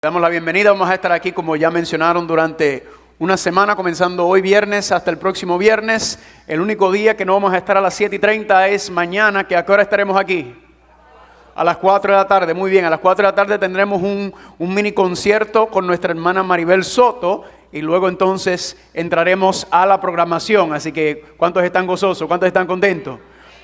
Damos la bienvenida, vamos a estar aquí como ya mencionaron durante una semana, comenzando hoy viernes hasta el próximo viernes. El único día que no vamos a estar a las 7:30 es mañana, que ¿a qué hora estaremos aquí? A las 4 de la tarde, muy bien, a las 4 de la tarde tendremos un mini concierto con nuestra hermana Maribel Soto y luego entonces entraremos a la programación, así que ¿cuántos están gozosos? ¿Cuántos están contentos?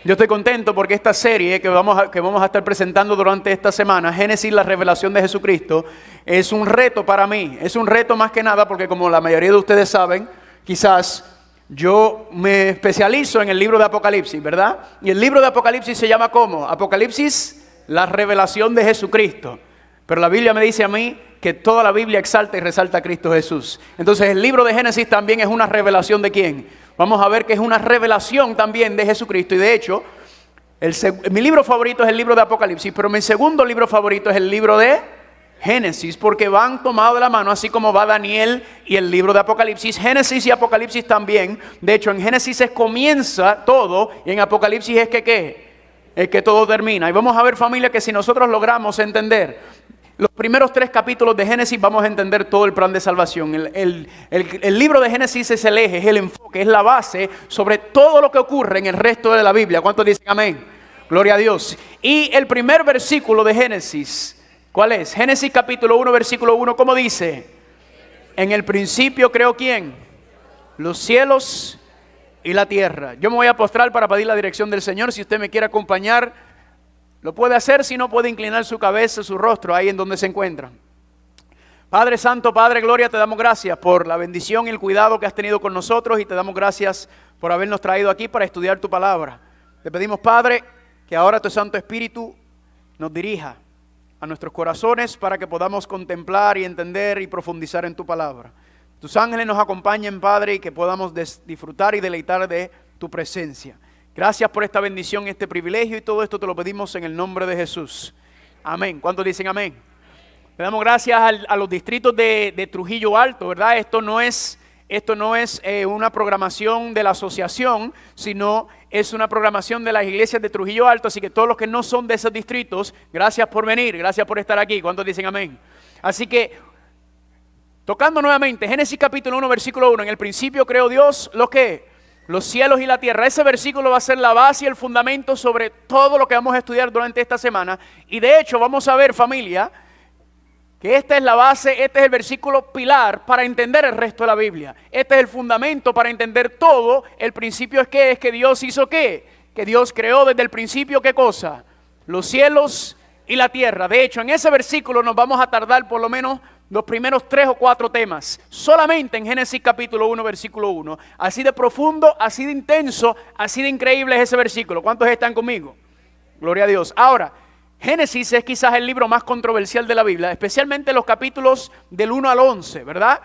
Yo estoy contento porque esta serie que vamos a estar presentando durante esta semana, Génesis, la revelación de Jesucristo, es un reto para mí. Es un reto más que nada porque, como la mayoría de ustedes saben, quizás yo me especializo en el libro de Apocalipsis, ¿verdad? Y el libro de Apocalipsis se llama ¿cómo? Apocalipsis, la revelación de Jesucristo. Pero la Biblia me dice a mí que toda la Biblia exalta y resalta a Cristo Jesús. Entonces el libro de Génesis también es una revelación ¿de quién? Vamos a ver que es una revelación también de Jesucristo. Y de hecho, mi libro favorito es el libro de Apocalipsis, pero mi segundo libro favorito es el libro de Génesis, porque van tomados de la mano, así como va Daniel y el libro de Apocalipsis. Génesis y Apocalipsis también. De hecho, en Génesis comienza todo y en Apocalipsis es que ¿qué? Es que todo termina. Y vamos a ver, familia, que si nosotros logramos entender los primeros 3 capítulos de Génesis, vamos a entender todo el plan de salvación. El libro de Génesis es el eje, es el enfoque, es la base sobre todo lo que ocurre en el resto de la Biblia. ¿Cuántos dicen amén? Gloria a Dios. Y el primer versículo de Génesis, ¿cuál es? Génesis capítulo 1, versículo 1, ¿cómo dice? En el principio creó ¿quién? Los cielos y la tierra. Yo me voy a postrar para pedir la dirección del Señor. Si usted me quiere acompañar, lo puede hacer, si no puede inclinar su cabeza, su rostro, ahí en donde se encuentra. Padre Santo, Padre Gloria, te damos gracias por la bendición y el cuidado que has tenido con nosotros y te damos gracias por habernos traído aquí para estudiar tu palabra. Te pedimos, Padre, que ahora tu Santo Espíritu nos dirija a nuestros corazones para que podamos contemplar y entender y profundizar en tu palabra. Tus ángeles nos acompañen, Padre, y que podamos disfrutar y deleitar de tu presencia. Gracias por esta bendición, este privilegio, y todo esto te lo pedimos en el nombre de Jesús. Amén. ¿Cuántos dicen amén? Le damos gracias a los distritos de Trujillo Alto, ¿verdad? Esto no es una programación de la asociación, sino es una programación de las iglesias de Trujillo Alto. Así que todos los que no son de esos distritos, gracias por venir, gracias por estar aquí. ¿Cuántos dicen amén? Así que, tocando nuevamente, Génesis capítulo 1, versículo 1. En el principio creó Dios, ¿lo qué? Los cielos y la tierra. Ese versículo va a ser la base y el fundamento sobre todo lo que vamos a estudiar durante esta semana. Y de hecho vamos a ver, familia, que esta es la base, este es el versículo pilar para entender el resto de la Biblia. Este es el fundamento para entender todo. El principio es que Dios hizo ¿qué? Que Dios creó desde el principio ¿qué cosa? Los cielos y la tierra. De hecho, en ese versículo nos vamos a tardar por lo menos los primeros 3 o 4 temas, solamente en Génesis capítulo 1, versículo 1. Así de profundo, así de intenso, así de increíble es ese versículo. ¿Cuántos están conmigo? Gloria a Dios. Ahora, Génesis es quizás el libro más controversial de la Biblia, especialmente los capítulos del 1 al 11, ¿verdad?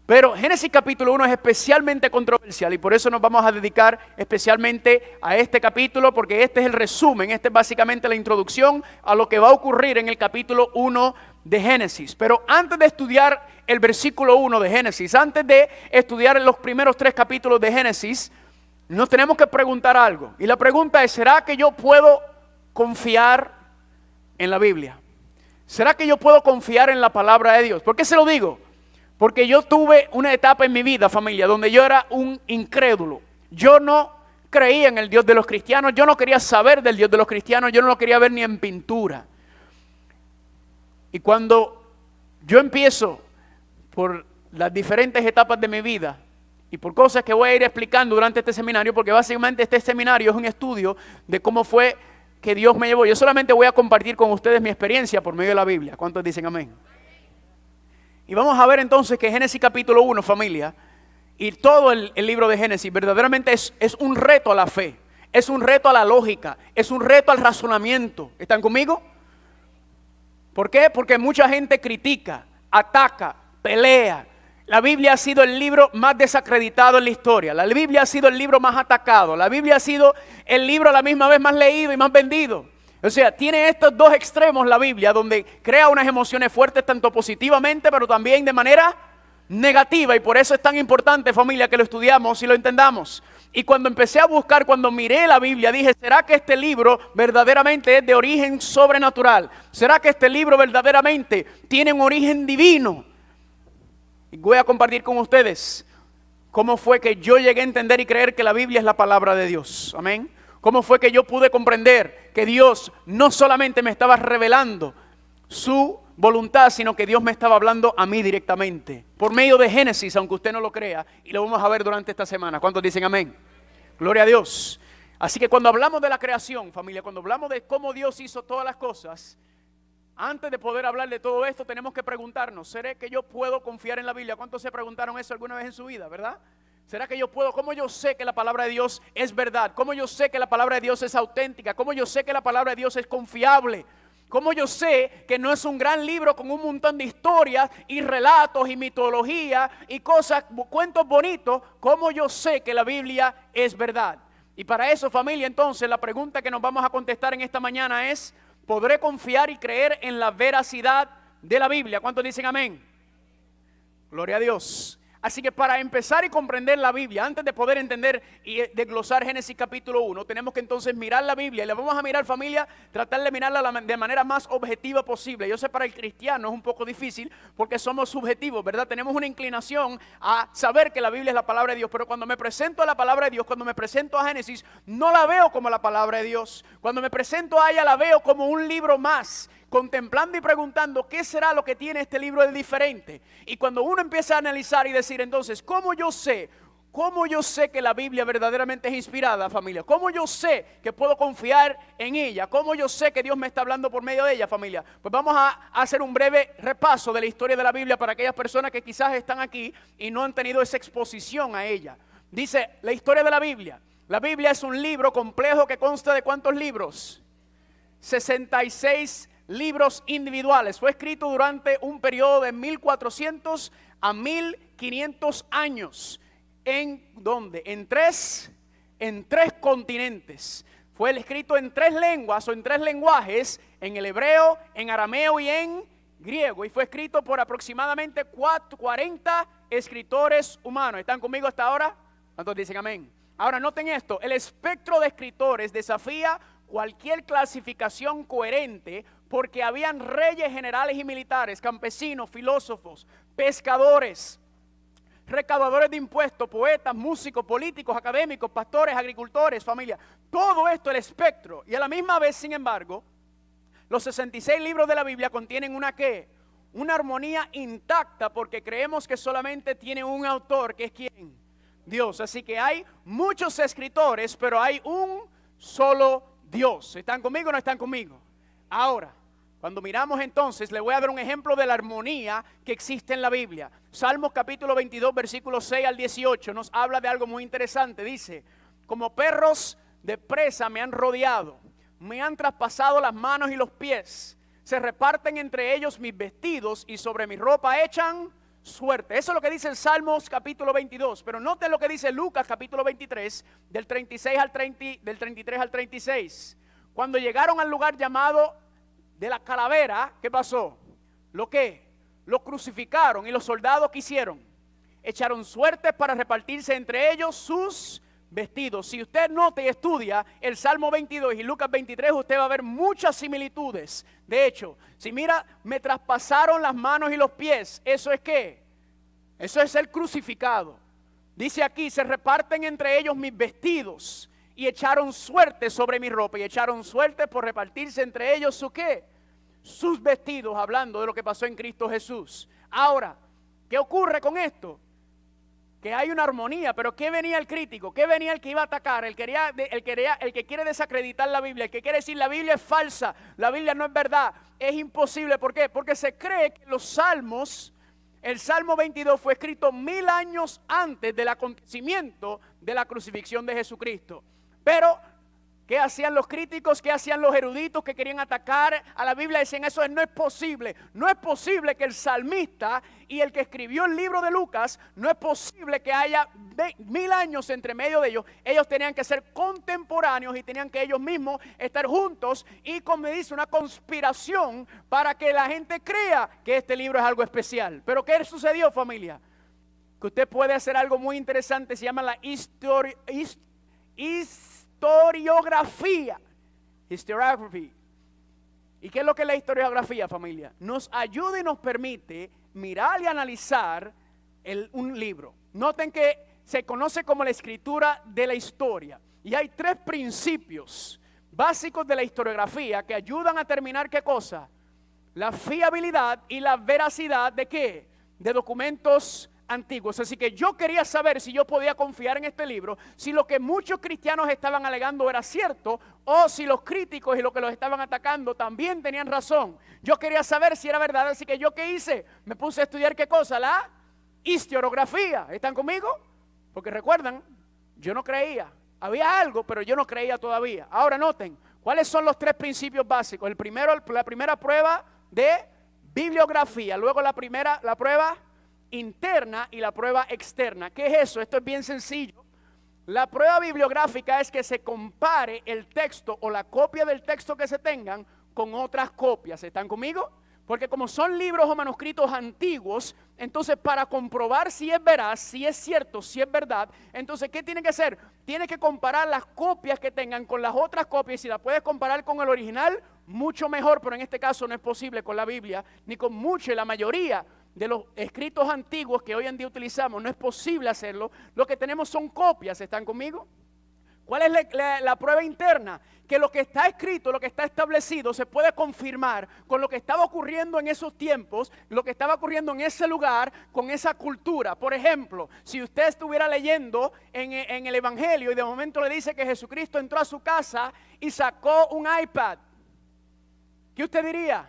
Pero Génesis capítulo 1 es especialmente controversial y por eso nos vamos a dedicar especialmente a este capítulo, porque este es el resumen, este es básicamente la introducción a lo que va a ocurrir en el capítulo 1 de Génesis. Pero antes de estudiar el versículo 1 de Génesis, antes de estudiar los primeros 3 capítulos de Génesis, nos tenemos que preguntar algo. Y la pregunta es, ¿será que yo puedo confiar en la Biblia? ¿Será que yo puedo confiar en la palabra de Dios? ¿Por qué se lo digo? Porque yo tuve una etapa en mi vida, familia, donde yo era un incrédulo. Yo no creía en el Dios de los cristianos, yo no quería saber del Dios de los cristianos, yo no lo quería ver ni en pintura. Y cuando yo empiezo por las diferentes etapas de mi vida y por cosas que voy a ir explicando durante este seminario, porque básicamente este seminario es un estudio de cómo fue que Dios me llevó. Yo solamente voy a compartir con ustedes mi experiencia por medio de la Biblia. ¿Cuántos dicen amén? Y vamos a ver entonces que Génesis capítulo 1, familia, y todo el libro de Génesis verdaderamente es un reto a la fe, es un reto a la lógica, es un reto al razonamiento. ¿Están conmigo? ¿Por qué? Porque mucha gente critica, ataca, pelea. La Biblia ha sido el libro más desacreditado en la historia. La Biblia ha sido el libro más atacado. La Biblia ha sido el libro a la misma vez más leído y más vendido. O sea, tiene estos dos extremos la Biblia, donde crea unas emociones fuertes tanto positivamente, pero también de manera negativa. Y por eso es tan importante, familia, que lo estudiamos y lo entendamos. Y cuando empecé a buscar, cuando miré la Biblia, dije, ¿será que este libro verdaderamente es de origen sobrenatural? ¿Será que este libro verdaderamente tiene un origen divino? Y voy a compartir con ustedes cómo fue que yo llegué a entender y creer que la Biblia es la palabra de Dios. Amén. Cómo fue que yo pude comprender que Dios no solamente me estaba revelando su voluntad, sino que Dios me estaba hablando a mí directamente, por medio de Génesis, aunque usted no lo crea, y lo vamos a ver durante esta semana. ¿Cuántos dicen amén? Gloria a Dios. Así que cuando hablamos de la creación, familia, cuando hablamos de cómo Dios hizo todas las cosas, antes de poder hablar de todo esto, tenemos que preguntarnos, ¿será que yo puedo confiar en la Biblia? ¿Cuántos se preguntaron eso alguna vez en su vida, verdad? ¿Será que yo puedo? ¿Cómo yo sé que la palabra de Dios es verdad? ¿Cómo yo sé que la palabra de Dios es auténtica? ¿Cómo yo sé que la palabra de Dios es confiable? ¿Cómo yo sé que no es un gran libro con un montón de historias y relatos y mitología y cosas, cuentos bonitos? ¿Cómo yo sé que la Biblia es verdad? Y para eso, familia, entonces, la pregunta que nos vamos a contestar en esta mañana es, ¿podré confiar y creer en la veracidad de la Biblia? ¿Cuántos dicen amén? Gloria a Dios. Así que para empezar y comprender la Biblia, antes de poder entender y desglosar Génesis capítulo 1, tenemos que entonces mirar la Biblia. Y la vamos a mirar, familia, tratar de mirarla de manera más objetiva posible. Yo sé, para el cristiano es un poco difícil porque somos subjetivos, ¿verdad? Tenemos una inclinación a saber que la Biblia es la palabra de Dios. Pero cuando me presento a la palabra de Dios, cuando me presento a Génesis, no la veo como la palabra de Dios. Cuando me presento a ella, la veo como un libro más, contemplando y preguntando qué será lo que tiene este libro de diferente. Y cuando uno empieza a analizar y decir, entonces, ¿cómo yo sé que la Biblia verdaderamente es inspirada, familia? ¿Cómo yo sé que puedo confiar en ella? ¿Cómo yo sé que Dios me está hablando por medio de ella, familia? Pues vamos a hacer un breve repaso de la historia de la Biblia para aquellas personas que quizás están aquí y no han tenido esa exposición a ella. Dice la historia de la Biblia. La Biblia es un libro complejo que consta de ¿cuántos libros? 66 libros individuales. Fue escrito durante un periodo de 1400 a 1500 años. ¿En dónde? En tres continentes. Fue escrito en 3 lenguas o en 3 lenguajes: en el hebreo, en arameo y en griego. Y fue escrito por aproximadamente 40 escritores humanos. ¿Están conmigo hasta ahora? ¿Cuántos dicen amén? Ahora noten esto: el espectro de escritores desafía cualquier clasificación coherente, porque habían reyes, generales y militares, campesinos, filósofos, pescadores, recaudadores de impuestos, poetas, músicos, políticos, académicos, pastores, agricultores, familia. Todo esto, el espectro. Y a la misma vez, sin embargo, los 66 libros de la Biblia contienen una ¿qué? Una armonía intacta, porque creemos que solamente tiene un autor, que es ¿quién? Dios. Así que hay muchos escritores, pero hay un solo Dios. ¿Están conmigo o no están conmigo? Ahora, cuando miramos entonces, le voy a dar un ejemplo de la armonía que existe en la Biblia. Salmos capítulo 22, versículos 6 al 18, nos habla de algo muy interesante. Dice, como perros de presa me han rodeado, me han traspasado las manos y los pies, se reparten entre ellos mis vestidos y sobre mi ropa echan suerte. Eso es lo que dice el Salmos capítulo 22, pero noten lo que dice Lucas capítulo 23, del 33 al 36. Cuando llegaron al lugar llamado de la calavera, ¿qué pasó? Lo crucificaron, y los soldados, ¿qué hicieron? Echaron suertes para repartirse entre ellos sus vestidos. Si usted nota y estudia el Salmo 22 y Lucas 23, usted va a ver muchas similitudes. De hecho, si mira, me traspasaron las manos y los pies, ¿eso es qué? Eso es el crucificado. Dice aquí, se reparten entre ellos mis vestidos y echaron suerte sobre mi ropa, y echaron suerte por repartirse entre ellos su ¿qué? Sus vestidos, hablando de lo que pasó en Cristo Jesús. Ahora, ¿qué ocurre con esto? Que hay una armonía, pero ¿qué venía el crítico? ¿Qué venía el que iba a atacar? El que quiere desacreditar la Biblia, el que quiere decir la Biblia es falsa, la Biblia no es verdad. Es imposible, ¿por qué? Porque se cree que los salmos, el Salmo 22 fue escrito 1000 años antes del acontecimiento de la crucifixión de Jesucristo. Pero ¿qué hacían los críticos? ¿Qué hacían los eruditos que querían atacar a la Biblia? Decían, eso no es posible. No es posible que el salmista y el que escribió el libro de Lucas, no es posible que haya 1000 años entre medio de ellos. Ellos tenían que ser contemporáneos y tenían que ellos mismos estar juntos, y como dice, una conspiración para que la gente crea que este libro es algo especial. Pero ¿qué sucedió, familia? que usted puede hacer algo muy interesante, se llama la historiografía. Historiography. ¿Y qué es lo que es la historiografía, familia? Nos ayuda y nos permite mirar y analizar un libro. Noten que se conoce como la escritura de la historia. Y hay 3 principios básicos de la historiografía que ayudan a determinar ¿qué cosa? La fiabilidad y la veracidad ¿de qué? De documentos antiguos. Así que yo quería saber si yo podía confiar en este libro, si lo que muchos cristianos estaban alegando era cierto, o si los críticos y los que los estaban atacando también tenían razón. Yo quería saber si era verdad, así que yo ¿qué hice? Me puse a estudiar ¿qué cosa? La historiografía. ¿Están conmigo? Porque recuerdan, yo no creía. Había algo, pero yo no creía todavía. Ahora noten, ¿cuáles son los 3 principios básicos? El primero, la primera prueba de bibliografía, luego la prueba interna y la prueba externa. ¿Qué es eso? Esto es bien sencillo. La prueba bibliográfica es que se compare el texto o la copia del texto que se tengan con otras copias. ¿Están conmigo? Porque como son libros o manuscritos antiguos, entonces para comprobar si es veraz, si es cierto, si es verdad, entonces ¿qué tiene que hacer? Tiene que comparar las copias que tengan con las otras copias. Si la puedes comparar con el original, mucho mejor, pero en este caso no es posible con la Biblia, ni con mucho, la mayoría de los escritos antiguos que hoy en día utilizamos, no es posible hacerlo. Lo que tenemos son copias. ¿Están conmigo? ¿Cuál es la prueba interna? Que lo que está escrito, lo que está establecido, se puede confirmar con lo que estaba ocurriendo en esos tiempos, lo que estaba ocurriendo en ese lugar, con esa cultura. Por ejemplo, si usted estuviera leyendo en el Evangelio y de momento le dice que Jesucristo entró a su casa y sacó un iPad, ¿qué usted diría?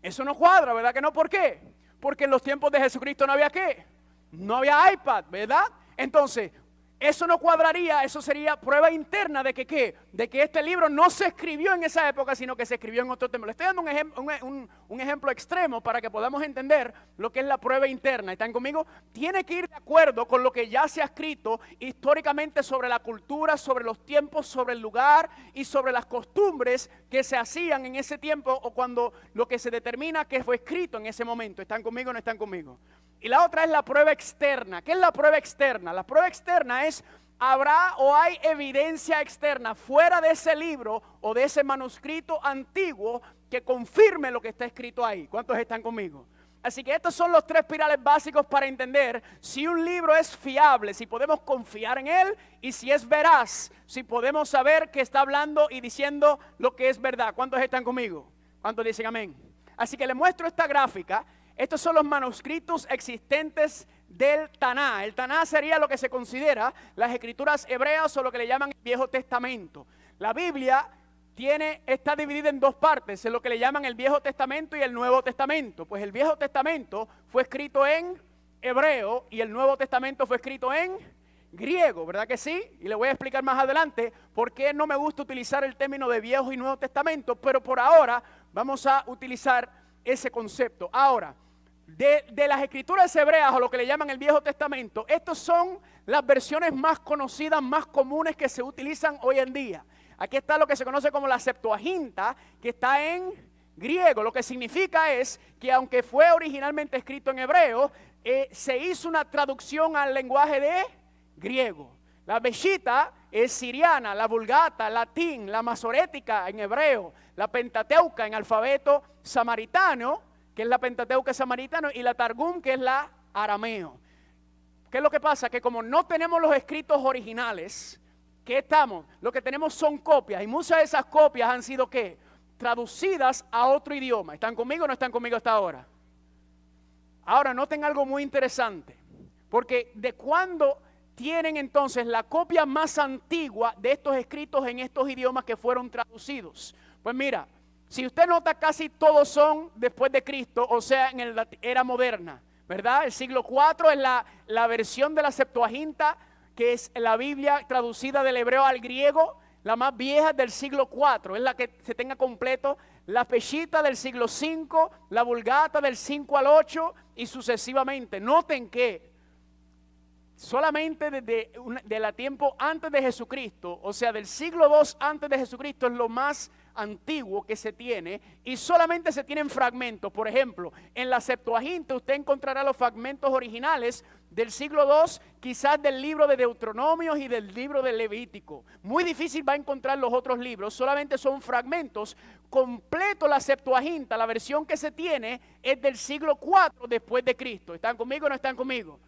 Eso no cuadra, ¿verdad que no? ¿Por qué? Porque en los tiempos de Jesucristo no había ¿qué? No había iPad, ¿verdad? Entonces, eso no cuadraría, eso sería prueba interna de que ¿qué? De que este libro no se escribió en esa época, sino que se escribió en otro tiempo. Le estoy dando un ejemplo extremo para que podamos entender lo que es la prueba interna. ¿Están conmigo? Tiene que ir de acuerdo con lo que ya se ha escrito históricamente sobre la cultura, sobre los tiempos, sobre el lugar y sobre las costumbres que se hacían en ese tiempo o cuando lo que se determina que fue escrito en ese momento. ¿Están conmigo o no están conmigo? Y la otra es la prueba externa. ¿Qué es la prueba externa? La prueba externa es, ¿habrá o hay evidencia externa fuera de ese libro o de ese manuscrito antiguo que confirme lo que está escrito ahí? ¿Cuántos están conmigo? Así que estos son los 3 pilares básicos para entender si un libro es fiable, si podemos confiar en él y si es veraz, si podemos saber que está hablando y diciendo lo que es verdad. ¿Cuántos están conmigo? ¿Cuántos dicen amén? Así que les muestro esta gráfica. Estos son los manuscritos existentes del Taná. El Taná sería lo que se considera las escrituras hebreas o lo que le llaman el Viejo Testamento. La Biblia está dividida en 2 partes, en lo que le llaman el Viejo Testamento y el Nuevo Testamento. Pues el Viejo Testamento fue escrito en hebreo y el Nuevo Testamento fue escrito en griego, ¿verdad que sí? Y le voy a explicar más adelante por qué no me gusta utilizar el término de Viejo y Nuevo Testamento, pero por ahora vamos a utilizar ese concepto. Ahora, de las escrituras hebreas o lo que le llaman el Viejo Testamento, estas son las versiones más conocidas, más comunes que se utilizan hoy en día. Aquí está lo que se conoce como la Septuaginta, que está en griego. Lo que significa es que aunque fue originalmente escrito en hebreo, se hizo una traducción al lenguaje de griego. La Peshitta es siriana, la Vulgata, latín, la Masorética en hebreo, la Pentateuca en alfabeto samaritano, que es la Pentateuca samaritano, y la Targum, que es la arameo. ¿Qué es lo que pasa? Que como no tenemos los escritos originales, ¿qué estamos? Lo que tenemos son copias, y muchas de esas copias han sido ¿qué? Traducidas a otro idioma. ¿Están conmigo o no están conmigo hasta ahora? Ahora, noten algo muy interesante, porque de cuándo tienen entonces la copia más antigua de estos escritos en estos idiomas que fueron traducidos. Pues mira, si usted nota, casi todos son después de Cristo, o sea, en la era moderna, ¿verdad? El siglo IV es la versión de la Septuaginta, que es la Biblia traducida del hebreo al griego, la más vieja del siglo IV, es la que se tenga completo. La Peshitta del siglo V, la Vulgata del 5 al 8 y sucesivamente. Noten que solamente de la tiempo antes de Jesucristo, o sea, del siglo II antes de Jesucristo, es lo más antiguo que se tiene, y solamente se tienen fragmentos. Por ejemplo, en la Septuaginta usted encontrará los fragmentos originales del siglo II, quizás del libro de Deuteronomios y del libro de Levítico. Muy difícil va a encontrar los otros libros, solamente son fragmentos. Completo la Septuaginta, la versión que se tiene, es del siglo IV después de Cristo. ¿Están conmigo o no están conmigo?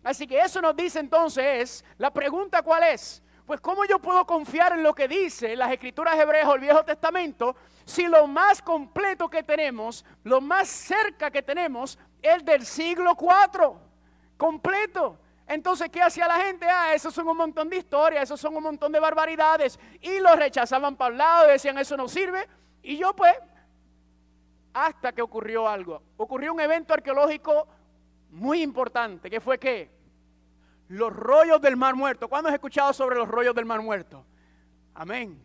Así que eso nos dice entonces, la pregunta ¿cuál es? Pues ¿cómo yo puedo confiar en lo que dice las Escrituras hebreas o el Viejo Testamento si lo más completo que tenemos, lo más cerca que tenemos es del siglo IV, completo? Entonces, ¿qué hacía la gente? Esos son un montón de historias, esos son un montón de barbaridades, y lo rechazaban para un lado y decían eso no sirve. Y yo pues, hasta que ocurrió algo, ocurrió un evento arqueológico muy importante, que fue que los rollos del Mar Muerto. ¿Cuándo has escuchado sobre los rollos del Mar Muerto? Amén.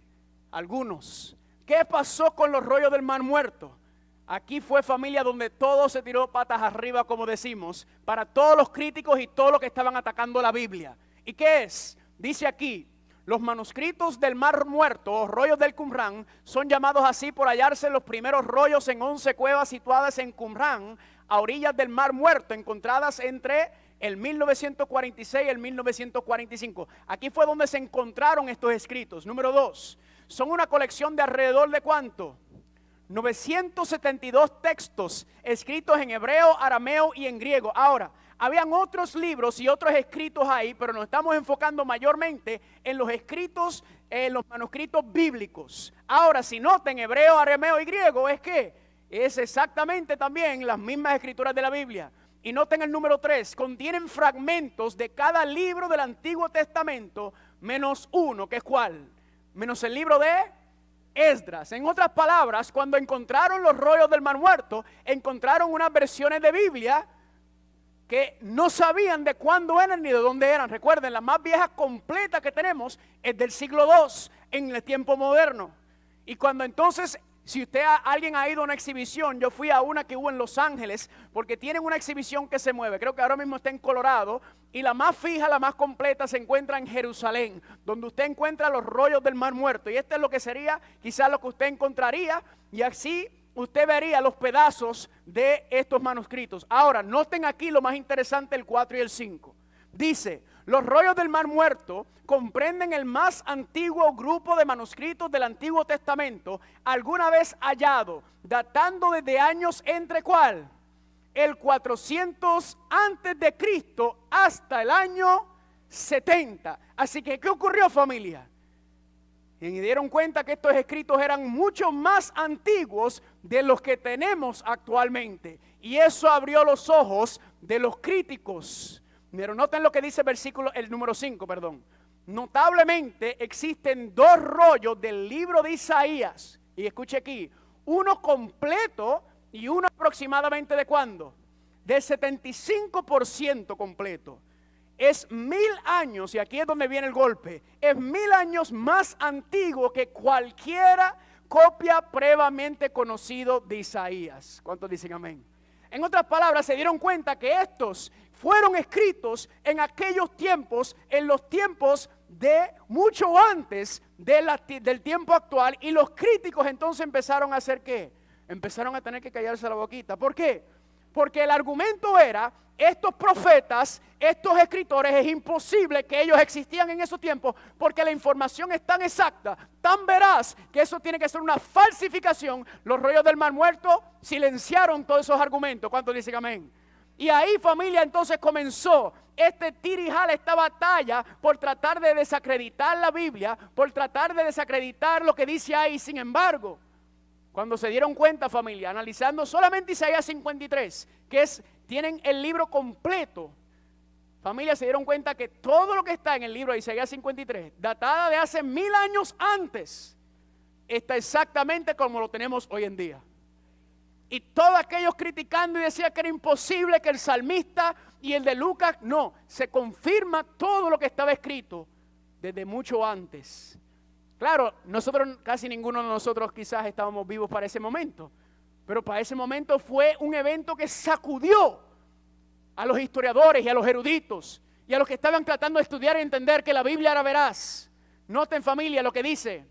Algunos. ¿Qué pasó con los rollos del Mar Muerto? Aquí fue, familia, donde todo se tiró patas arriba, como decimos, para todos los críticos y todos los que estaban atacando la Biblia. ¿Y qué es? Dice aquí, los manuscritos del Mar Muerto, o rollos del Qumrán, son llamados así por hallarse los primeros rollos en 11 cuevas situadas en Qumrán, a orillas del Mar Muerto, encontradas entre el 1946 y el 1945. Aquí fue donde se encontraron estos escritos. Número 2, son una colección de alrededor de ¿cuánto? 972 textos escritos en hebreo, arameo y en griego. Ahora, habían otros libros y otros escritos ahí, pero nos estamos enfocando mayormente en los escritos, en los manuscritos bíblicos. Ahora, si noten, hebreo, arameo y griego es que es exactamente también las mismas escrituras de la Biblia. Y noten el número 3, contienen fragmentos de cada libro del Antiguo Testamento, menos uno, que es ¿cuál? Menos el libro de Esdras. En otras palabras, cuando encontraron los rollos del Mar Muerto, encontraron unas versiones de Biblia que no sabían de cuándo eran ni de dónde eran. Recuerden, la más vieja completa que tenemos es del siglo II, en el tiempo moderno. Y cuando entonces, si alguien ha ido a una exhibición, yo fui a una que hubo en Los Ángeles, porque tienen una exhibición que se mueve, creo que ahora mismo está en Colorado, y la más fija, la más completa se encuentra en Jerusalén, donde usted encuentra los rollos del Mar Muerto, y este es lo que sería quizás lo que usted encontraría, y así usted vería los pedazos de estos manuscritos. Ahora, noten aquí lo más interesante, el 4 y el 5. Dice, los rollos del Mar Muerto comprenden el más antiguo grupo de manuscritos del Antiguo Testamento alguna vez hallado, datando desde años entre ¿cuál? El 400 antes de Cristo hasta el año 70. Así que, ¿qué ocurrió, familia? Y dieron cuenta que estos escritos eran mucho más antiguos de los que tenemos actualmente. Y eso abrió los ojos de los críticos. Pero noten lo que dice el número 5, perdón. Notablemente existen dos rollos del libro de Isaías. Y escuche aquí, uno completo y uno aproximadamente ¿de cuándo? Del 75% completo. Es 1000 años, y aquí es donde viene el golpe, es 1000 años más antiguo que cualquiera copia previamente conocido de Isaías. ¿Cuántos dicen amén? En otras palabras, se dieron cuenta que estos fueron escritos en aquellos tiempos, en los tiempos de mucho antes del tiempo actual, y los críticos entonces empezaron a hacer ¿qué? Empezaron a tener que callarse la boquita. ¿Por qué? Porque el argumento era, estos profetas, estos escritores, es imposible que ellos existían en esos tiempos, porque la información es tan exacta, tan veraz, que eso tiene que ser una falsificación. Los rollos del Mar Muerto silenciaron todos esos argumentos. ¿Cuántos dicen amén? Y ahí, familia, entonces comenzó este tirijala, esta batalla por tratar de desacreditar la Biblia, por tratar de desacreditar lo que dice ahí. Sin embargo, cuando se dieron cuenta, familia, analizando solamente Isaías 53, tienen el libro completo, familia, se dieron cuenta que todo lo que está en el libro de Isaías 53, datada de hace 1000 años antes, está exactamente como lo tenemos hoy en día. Y todos aquellos criticando y decían que era imposible, que el salmista y el de Lucas, no, se confirma todo lo que estaba escrito desde mucho antes. Claro, nosotros, casi ninguno de nosotros quizás estábamos vivos para ese momento, pero para ese momento fue un evento que sacudió a los historiadores y a los eruditos, y a los que estaban tratando de estudiar y entender que la Biblia era veraz. Noten, familia, lo que dice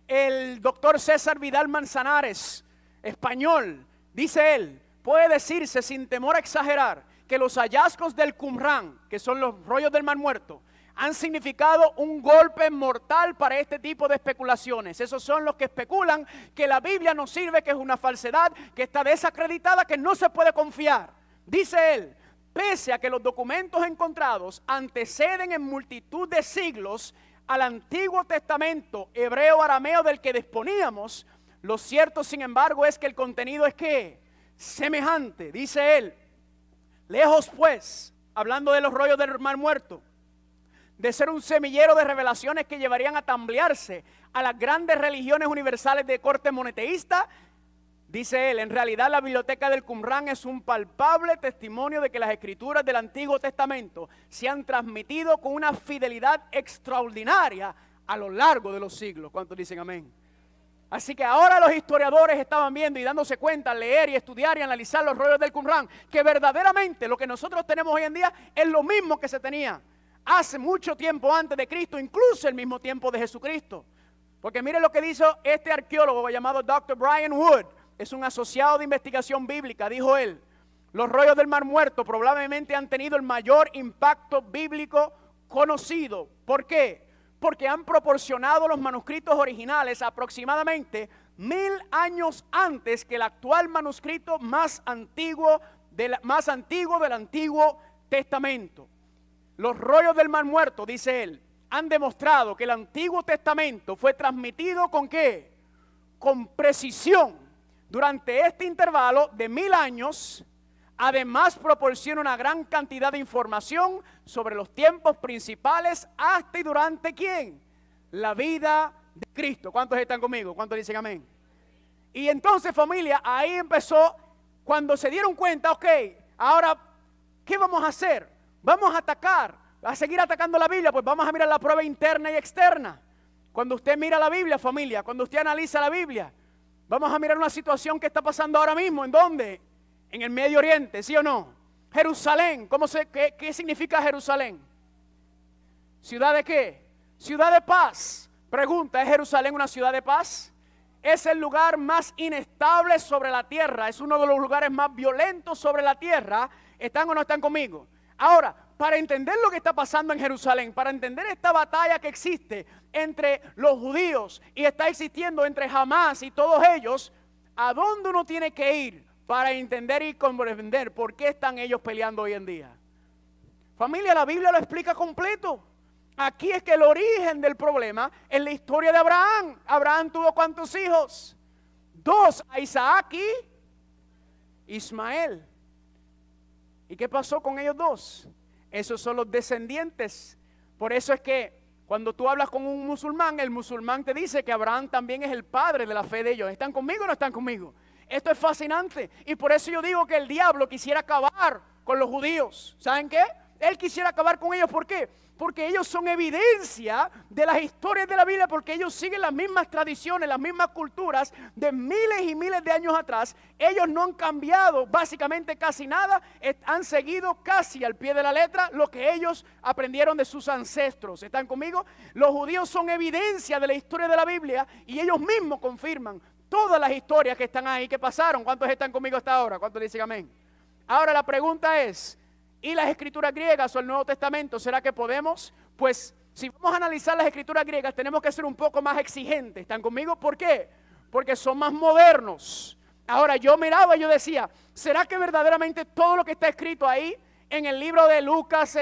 el doctor César Vidal Manzanares, español. Dice él, puede decirse sin temor a exagerar que los hallazgos del Qumrán, que son los rollos del Mar Muerto, han significado un golpe mortal para este tipo de especulaciones. Esos son los que especulan que la Biblia no sirve, que es una falsedad, que está desacreditada, que no se puede confiar. Dice él, pese a que los documentos encontrados anteceden en multitud de siglos al Antiguo Testamento hebreo-arameo del que disponíamos, lo cierto, sin embargo, es que el contenido es ¿qué? Semejante. Dice él, lejos pues, hablando de los rollos del Mar Muerto, de ser un semillero de revelaciones que llevarían a tambalearse a las grandes religiones universales de corte monoteísta, dice él, en realidad la biblioteca del Qumrán es un palpable testimonio de que las escrituras del Antiguo Testamento se han transmitido con una fidelidad extraordinaria a lo largo de los siglos. ¿Cuántos dicen amén? Así que ahora los historiadores estaban viendo y dándose cuenta, al leer y estudiar y analizar los rollos del Qumrán, que verdaderamente lo que nosotros tenemos hoy en día es lo mismo que se tenía hace mucho tiempo antes de Cristo, incluso el mismo tiempo de Jesucristo. Porque miren lo que dijo este arqueólogo llamado Dr. Brian Wood, es un asociado de investigación bíblica. Dijo él, los rollos del Mar Muerto probablemente han tenido el mayor impacto bíblico conocido. ¿Por qué? Porque han proporcionado los manuscritos originales aproximadamente 1000 años antes que el actual manuscrito más antiguo del Antiguo Testamento. Los rollos del Mar Muerto, dice él, han demostrado que el Antiguo Testamento fue transmitido ¿con qué? Con precisión durante este intervalo de 1000 años. Además proporciona una gran cantidad de información sobre los tiempos principales hasta y durante ¿quién? La vida de Cristo. ¿Cuántos están conmigo? ¿Cuántos dicen amén? Y entonces, familia, ahí empezó cuando se dieron cuenta, ok, ahora, ¿qué vamos a hacer? Vamos a atacar, a seguir atacando la Biblia, pues vamos a mirar la prueba interna y externa. Cuando usted mira la Biblia, familia, cuando usted analiza la Biblia, vamos a mirar una situación que está pasando ahora mismo. ¿En dónde? En el Medio Oriente, ¿sí o no? Jerusalén, ¿qué significa Jerusalén? ¿Ciudad de qué? Ciudad de paz. Pregunta, ¿es Jerusalén una ciudad de paz? Es el lugar más inestable sobre la tierra, es uno de los lugares más violentos sobre la tierra. ¿Están o no están conmigo? Ahora, para entender lo que está pasando en Jerusalén, para entender esta batalla que existe entre los judíos y está existiendo entre Hamás y todos ellos, ¿a dónde uno tiene que ir para entender y comprender por qué están ellos peleando hoy en día? Familia, la Biblia lo explica completo. Aquí es que el origen del problema es la historia de Abraham. Abraham tuvo ¿cuántos hijos? 2, a Isaac y Ismael. ¿Y qué pasó con ellos 2? Esos son los descendientes. Por eso es que cuando tú hablas con un musulmán, el musulmán te dice que Abraham también es el padre de la fe de ellos. ¿Están conmigo o no están conmigo? Esto es fascinante. Y por eso yo digo que el diablo quisiera acabar con los judíos. ¿Saben qué? Él quisiera acabar con ellos. ¿Por qué? Porque ellos son evidencia de las historias de la Biblia, porque ellos siguen las mismas tradiciones, las mismas culturas de miles y miles de años atrás. Ellos no han cambiado básicamente casi nada, han seguido casi al pie de la letra lo que ellos aprendieron de sus ancestros. ¿Están conmigo? Los judíos son evidencia de la historia de la Biblia y ellos mismos confirman todas las historias que están ahí, que pasaron. ¿Cuántos están conmigo hasta ahora? ¿Cuántos dicen amén? Ahora la pregunta es, ¿y las escrituras griegas o el Nuevo Testamento? ¿Será que podemos? Pues si vamos a analizar las escrituras griegas tenemos que ser un poco más exigentes. ¿Están conmigo? ¿Por qué? Porque son más modernos. Ahora yo miraba y yo decía, ¿será que verdaderamente todo lo que está escrito ahí en el libro de Lucas,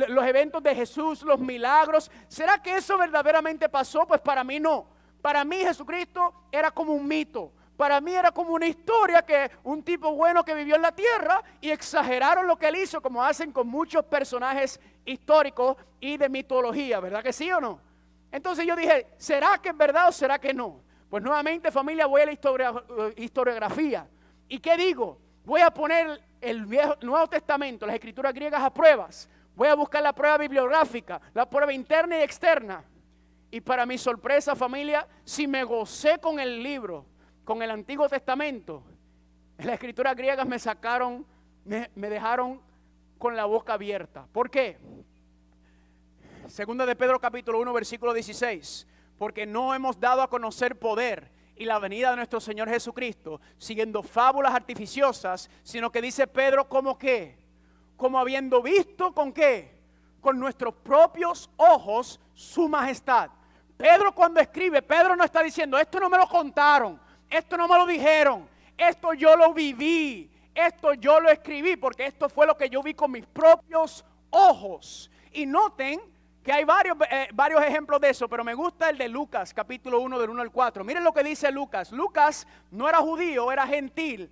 los eventos de Jesús, los milagros, ¿será que eso verdaderamente pasó? Pues para mí no. Para mí Jesucristo era como un mito. Para mí era como una historia que un tipo bueno que vivió en la tierra y exageraron lo que él hizo, como hacen con muchos personajes históricos y de mitología, ¿verdad que sí o no? Entonces yo dije, ¿será que es verdad o será que no? Pues nuevamente, familia, voy a la historiografía. ¿Y qué digo? Voy a poner el Nuevo Testamento, las escrituras griegas a pruebas. Voy a buscar la prueba bibliográfica, la prueba interna y externa. Y para mi sorpresa, familia, si me gocé con el libro, con el Antiguo Testamento, las escrituras griegas me sacaron, me dejaron con la boca abierta. ¿Por qué? Segunda de Pedro capítulo 1 versículo 16. Porque no hemos dado a conocer poder y la venida de nuestro Señor Jesucristo siguiendo fábulas artificiosas, sino que dice Pedro, ¿cómo qué? Como habiendo visto, ¿con qué? Con nuestros propios ojos su majestad. Pedro cuando escribe, Pedro no está diciendo, esto no me lo contaron, esto no me lo dijeron, esto yo lo viví, esto yo lo escribí, porque esto fue lo que yo vi con mis propios ojos. Y noten que hay varios ejemplos de eso, pero me gusta el de Lucas, capítulo 1, del 1 al 4. Miren lo que dice Lucas. Lucas no era judío, era gentil.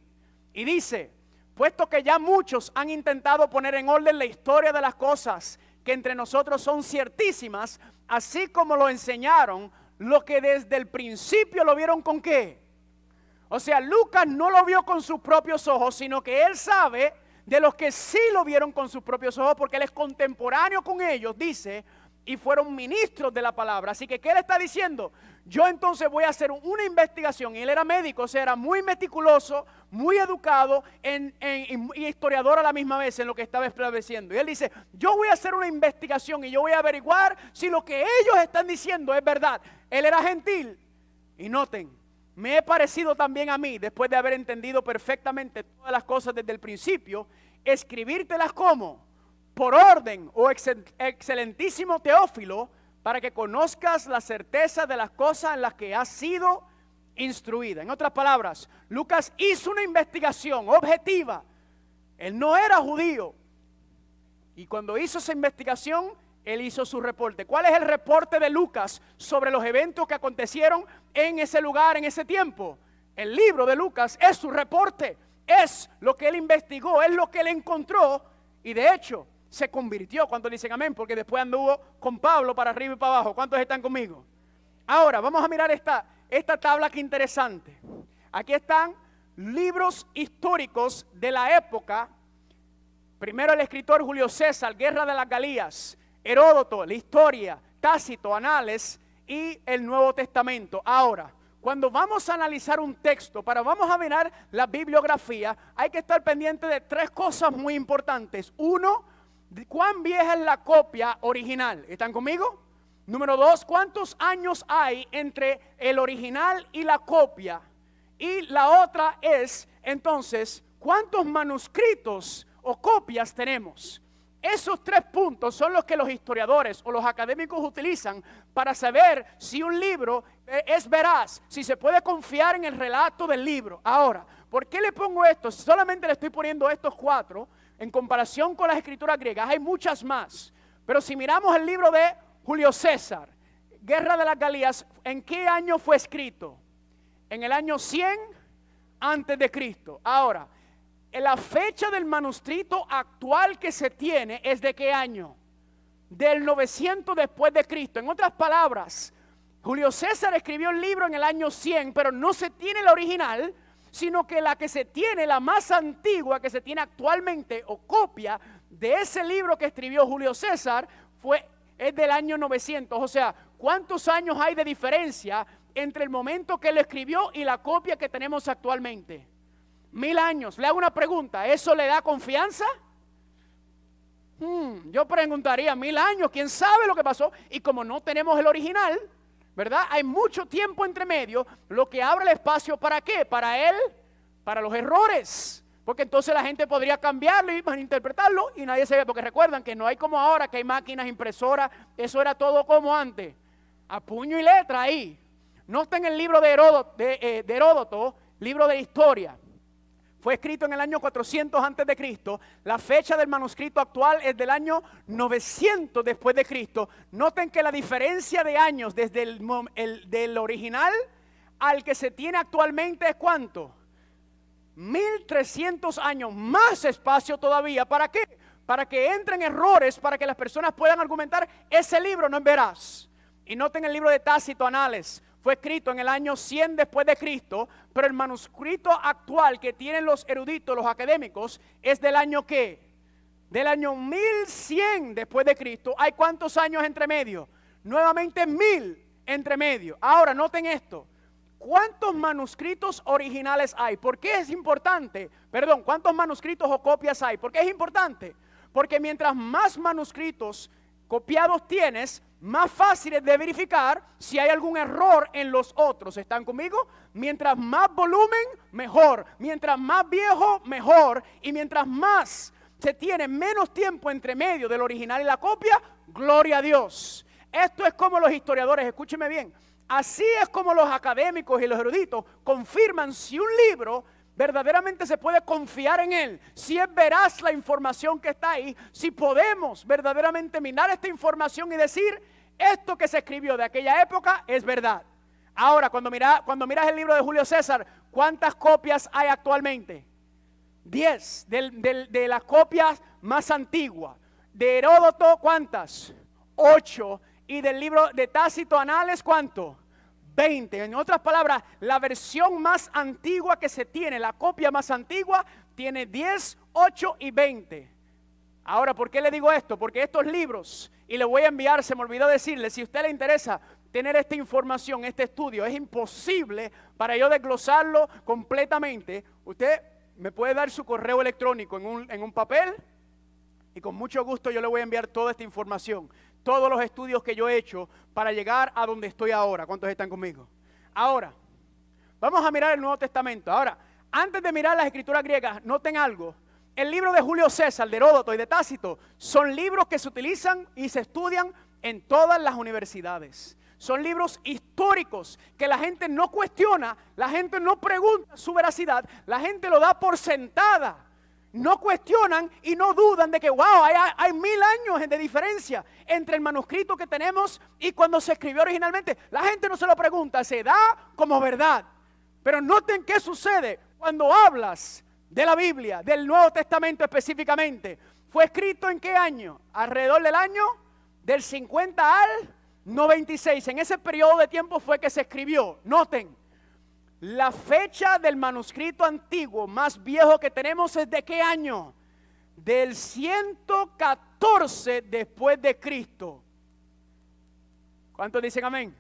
Y dice, puesto que ya muchos han intentado poner en orden la historia de las cosas que entre nosotros son ciertísimas, así como lo enseñaron, lo que desde el principio lo vieron ¿con qué? O sea, Lucas no lo vio con sus propios ojos, sino que él sabe de los que sí lo vieron con sus propios ojos, porque él es contemporáneo con ellos, dice, y fueron ministros de la palabra. Así que, ¿qué él está diciendo? Yo entonces voy a hacer una investigación. Y él era médico, o sea, era muy meticuloso, muy educado y historiador a la misma vez en lo que estaba estableciendo. Y él dice, yo voy a hacer una investigación y yo voy a averiguar si lo que ellos están diciendo es verdad. Él era gentil. Y noten, me he parecido también a mí, después de haber entendido perfectamente todas las cosas desde el principio, escribírtelas como por orden, oh excelentísimo Teófilo, para que conozcas la certeza de las cosas en las que has sido instruida. En otras palabras, Lucas hizo una investigación objetiva. Él no era judío. Y cuando hizo esa investigación, él hizo su reporte. ¿Cuál es el reporte de Lucas sobre los eventos que acontecieron en ese lugar, en ese tiempo? El libro de Lucas es su reporte. Es lo que él investigó, es lo que él encontró. Y de hecho, se convirtió. ¿Cuántos dicen amén? Porque después anduvo con Pablo para arriba y para abajo. ¿Cuántos están conmigo? Ahora, vamos a mirar esta tabla que interesante. Aquí están libros históricos de la época. Primero el escritor Julio César, Guerra de las Galías. Heródoto, la historia. Tácito, Anales y el Nuevo Testamento. Ahora, cuando vamos a analizar un texto, vamos a mirar la bibliografía, hay que estar pendiente de tres cosas muy importantes. Uno, ¿cuán vieja es la copia original? ¿Están conmigo? Número dos, ¿cuántos años hay entre el original y la copia? Y la otra es, entonces, ¿cuántos manuscritos o copias tenemos? Esos tres puntos son los que los historiadores o los académicos utilizan para saber si un libro es veraz, si se puede confiar en el relato del libro. Ahora, ¿por qué le pongo esto? Solamente le estoy poniendo estos cuatro en comparación con las escrituras griegas. Hay muchas más. Pero si miramos el libro de Julio César, Guerra de las Galías, ¿en qué año fue escrito? En el año 100 antes de Cristo. Ahora, la fecha del manuscrito actual que se tiene es ¿de qué año? Del 900 después de Cristo. En otras palabras, Julio César escribió el libro en el año 100, pero no se tiene la original, sino que la que se tiene, la más antigua que se tiene actualmente o copia de ese libro que escribió Julio César es del año 900. O sea, ¿cuántos años hay de diferencia entre el momento que él escribió y la copia que tenemos actualmente? 1000 años. Le hago una pregunta, ¿eso le da confianza? Yo preguntaría, 1000 años, ¿quién sabe lo que pasó? Y como no tenemos el original, ¿verdad? Hay mucho tiempo entre medio, lo que abre el espacio ¿para qué? Para los errores. Porque entonces la gente podría cambiarlo y malinterpretarlo y nadie se ve. Porque recuerdan que no hay como ahora, que hay máquinas impresoras, eso era todo como antes. A puño y letra ahí. Noten el libro de Heródoto, libro de historia. Fue escrito en el año 400 antes de Cristo. La fecha del manuscrito actual es del año 900 después de Cristo. Noten que la diferencia de años desde del original al que se tiene actualmente es ¿cuánto? 1300 años, más espacio todavía. ¿Para qué? Para que entren errores, para que las personas puedan argumentar, ese libro no es veraz. Y noten el libro de Tácito, Anales. Fue escrito en el año 100 después de Cristo, pero el manuscrito actual que tienen los eruditos, los académicos, es del año ¿qué? Del año 1100 después de Cristo. ¿Hay cuántos años entre medio? Nuevamente 1000 entre medio. Ahora, noten esto. ¿Cuántos manuscritos originales hay? ¿Por qué es importante? Perdón, ¿cuántos manuscritos o copias hay? ¿Por qué es importante? Porque mientras más manuscritos copiados tienes, más fácil es de verificar si hay algún error en los otros. ¿Están conmigo? Mientras más volumen, mejor. Mientras más viejo, mejor. Y mientras más se tiene menos tiempo entre medio del original y la copia, gloria a Dios. Esto es como los historiadores, escúcheme bien, así es como los académicos y los eruditos confirman si un libro verdaderamente se puede confiar en él, si es veraz la información que está ahí, si podemos verdaderamente mirar esta información y decir, esto que se escribió de aquella época es verdad. Ahora, cuando miras el libro de Julio César, ¿cuántas copias hay actualmente? 10 de las copias más antiguas. De Heródoto, ¿cuántas? 8. Y del libro de Tácito Anales, ¿cuánto? 20. En otras palabras, la versión más antigua que se tiene, la copia más antigua, tiene 10, 8 y 20. Ahora, ¿por qué le digo esto? Porque estos libros, y le voy a enviar, se me olvidó decirle, si a usted le interesa tener esta información, este estudio, es imposible para yo desglosarlo completamente. Usted me puede dar su correo electrónico en un papel y con mucho gusto yo le voy a enviar toda esta información, todos los estudios que yo he hecho para llegar a donde estoy ahora. ¿Cuántos están conmigo? Ahora, vamos a mirar el Nuevo Testamento. Ahora, antes de mirar las escrituras griegas, noten algo. El libro de Julio César, de Heródoto y de Tácito son libros que se utilizan y se estudian en todas las universidades. Son libros históricos que la gente no cuestiona, la gente no pregunta su veracidad, la gente lo da por sentada. No cuestionan y no dudan de que, wow, hay 1000 años de diferencia entre el manuscrito que tenemos y cuando se escribió originalmente. La gente no se lo pregunta, se da como verdad. Pero noten qué sucede cuando hablas de la Biblia, del Nuevo Testamento específicamente. ¿Fue escrito en qué año? Alrededor del año del 50 al 96. En ese periodo de tiempo fue que se escribió. Noten, la fecha del manuscrito antiguo más viejo que tenemos es ¿de qué año? Del 114 después de Cristo. ¿Cuántos dicen amén?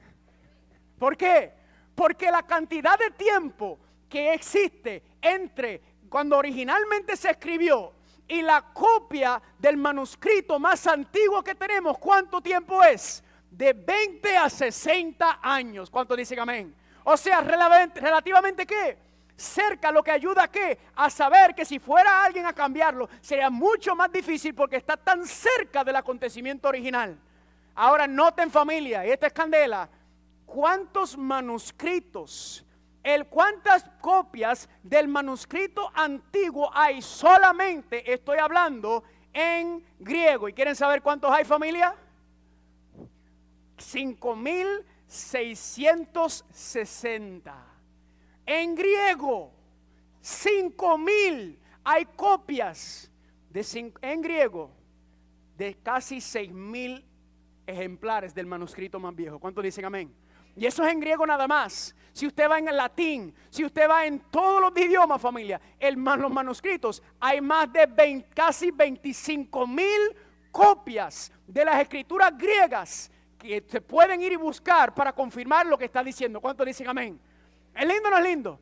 ¿Por qué? Porque la cantidad de tiempo que existe entre cuando originalmente se escribió y la copia del manuscrito más antiguo que tenemos, ¿cuánto tiempo es? De 20 a 60 años. ¿Cuántos dicen amén? O sea, relativamente ¿qué? Cerca, lo que ayuda ¿a qué? A saber que si fuera alguien a cambiarlo, sería mucho más difícil porque está tan cerca del acontecimiento original. Ahora noten, familia, y esta es candela, ¿cuántos manuscritos, cuántas copias del manuscrito antiguo hay? Solamente estoy hablando en griego. ¿Y quieren saber cuántos hay, familia? 5,660. En griego, 5,000. Hay copias en griego de casi 6,000 ejemplares del manuscrito más viejo. ¿Cuántos dicen amén? Y eso es en griego nada más. Si usted va en el latín, si usted va en todos los idiomas, familia, los manuscritos, hay más de casi 25,000 copias de las escrituras griegas que se pueden ir y buscar para confirmar lo que está diciendo. ¿Cuántos dicen amén? ¿Es lindo o no es lindo?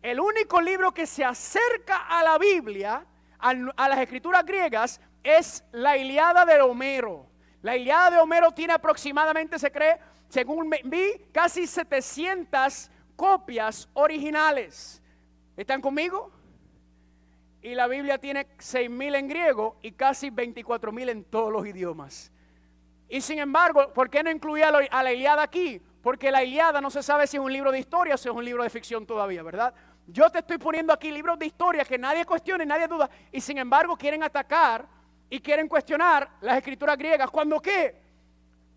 El único libro que se acerca a la Biblia, a las escrituras griegas, es la Ilíada de Homero. La Ilíada de Homero tiene aproximadamente, se cree, según vi, casi 700 copias originales. ¿Están conmigo? Y la Biblia tiene 6,000 en griego y casi 24,000 en todos los idiomas. Y sin embargo, ¿por qué no incluía a la Ilíada aquí? Porque la Ilíada no se sabe si es un libro de historia o si es un libro de ficción todavía, ¿verdad? Yo te estoy poniendo aquí libros de historia que nadie cuestiona y nadie duda. Y sin embargo quieren atacar y quieren cuestionar las escrituras griegas. ¿Cuándo qué?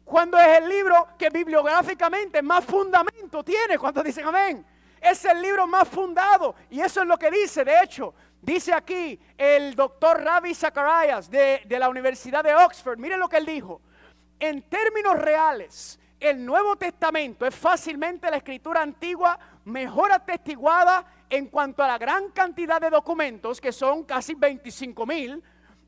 Cuando es el libro que bibliográficamente más fundamento tiene. ¿Cuántos dicen amén? Es el libro más fundado. Y eso es lo que dice, de hecho. Dice aquí el doctor Ravi Zacharias de la Universidad de Oxford. Miren lo que él dijo. En términos reales, el Nuevo Testamento es fácilmente la escritura antigua mejor atestiguada en cuanto a la gran cantidad de documentos, que son casi 25,000,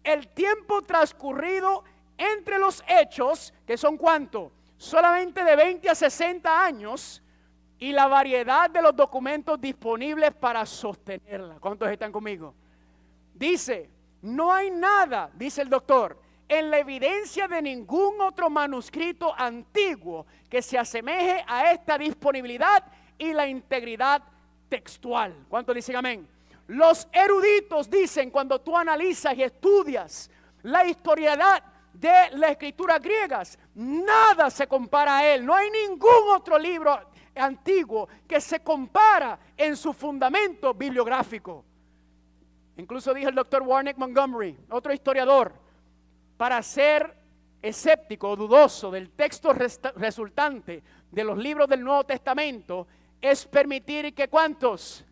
el tiempo transcurrido entre los hechos, que son ¿cuánto? Solamente de 20 a 60 años, y la variedad de los documentos disponibles para sostenerla. ¿Cuántos están conmigo? Dice No hay nada, dice el doctor, en la evidencia de ningún otro manuscrito antiguo que se asemeje a esta disponibilidad y la integridad textual. ¿Cuántos dicen amén? Los eruditos dicen, cuando tú analizas y estudias la historicidad de las escrituras griegas, nada se compara a él. No hay ningún otro libro antiguo que se compara en su fundamento bibliográfico. Incluso dijo el doctor Warnick Montgomery, otro historiador, para ser escéptico o dudoso del texto resultante de los libros del Nuevo Testamento es permitir que ¿cuántos?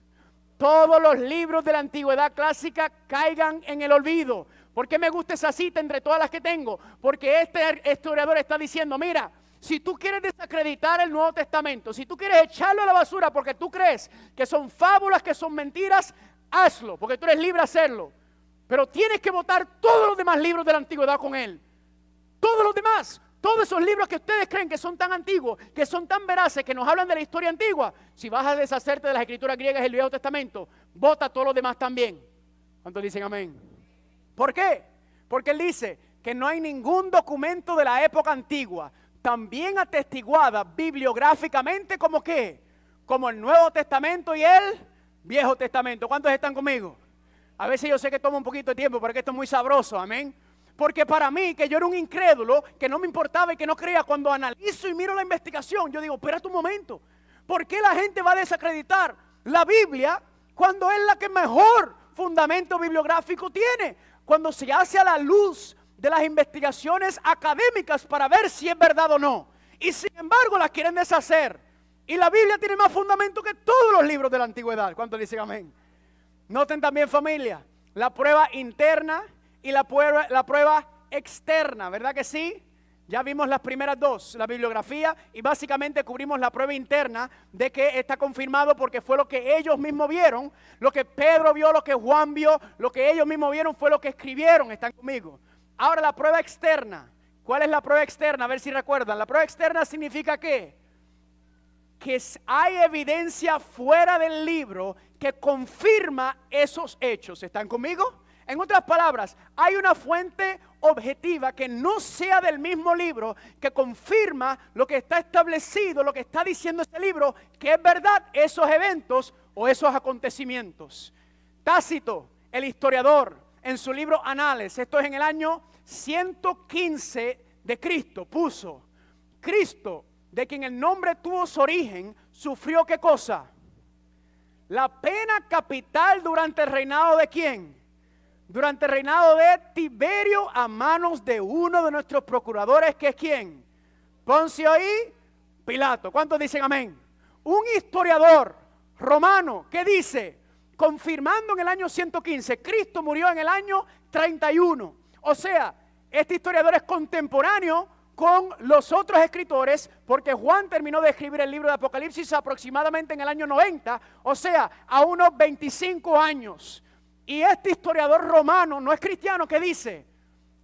Todos los libros de la antigüedad clásica caigan en el olvido. ¿Por qué me gusta esa cita entre todas las que tengo? Porque este historiador está diciendo, mira, si tú quieres desacreditar el Nuevo Testamento, si tú quieres echarlo a la basura porque tú crees que son fábulas, que son mentiras, hazlo, porque tú eres libre de hacerlo. Pero tienes que votar todos los demás libros de la antigüedad con él. Todos los demás. Todos esos libros que ustedes creen que son tan antiguos, que son tan veraces, que nos hablan de la historia antigua. Si vas a deshacerte de las escrituras griegas y el Viejo Testamento, vota todos los demás también. ¿Cuántos dicen amén? ¿Por qué? Porque él dice que no hay ningún documento de la época antigua tan bien atestiguada bibliográficamente como ¿qué? Como el Nuevo Testamento y el Viejo Testamento. ¿Cuántos están conmigo? A veces yo sé que toma un poquito de tiempo, pero que esto es muy sabroso, amén. Porque para mí, que yo era un incrédulo, que no me importaba y que no creía, cuando analizo y miro la investigación, yo digo, espérate un momento, ¿por qué la gente va a desacreditar la Biblia cuando es la que mejor fundamento bibliográfico tiene? Cuando se hace a la luz de las investigaciones académicas para ver si es verdad o no. Y sin embargo las quieren deshacer. Y la Biblia tiene más fundamento que todos los libros de la antigüedad. ¿Cuántos dicen amén? Noten también, familia, la prueba interna y la prueba externa, ¿verdad que sí? Ya vimos las primeras dos, la bibliografía, y básicamente cubrimos la prueba interna de que está confirmado porque fue lo que ellos mismos vieron, lo que Pedro vio, lo que Juan vio, lo que ellos mismos vieron fue lo que escribieron. ¿Están conmigo? Ahora la prueba externa. ¿Cuál es la prueba externa? A ver si recuerdan. La prueba externa significa ¿qué? Que hay evidencia fuera del libro que confirma esos hechos. ¿Están conmigo? En otras palabras, hay una fuente objetiva que no sea del mismo libro, que confirma lo que está establecido, lo que está diciendo este libro, que es verdad esos eventos o esos acontecimientos. Tácito, el historiador, en su libro Anales, esto es en el año 115 de Cristo, puso: Cristo, de quien el nombre tuvo su origen, sufrió ¿qué cosa? La pena capital durante el reinado de ¿quién? Durante el reinado de Tiberio, a manos de uno de nuestros procuradores, que es ¿quién? Poncio y Pilato. ¿Cuántos dicen amén? Un historiador romano que dice, confirmando en el año 115, Cristo murió en el año 31. O sea, este historiador es contemporáneo con los otros escritores, porque Juan terminó de escribir el libro de Apocalipsis aproximadamente en el año 90, o sea, a unos 25 años. Y este historiador romano, no es cristiano, que dice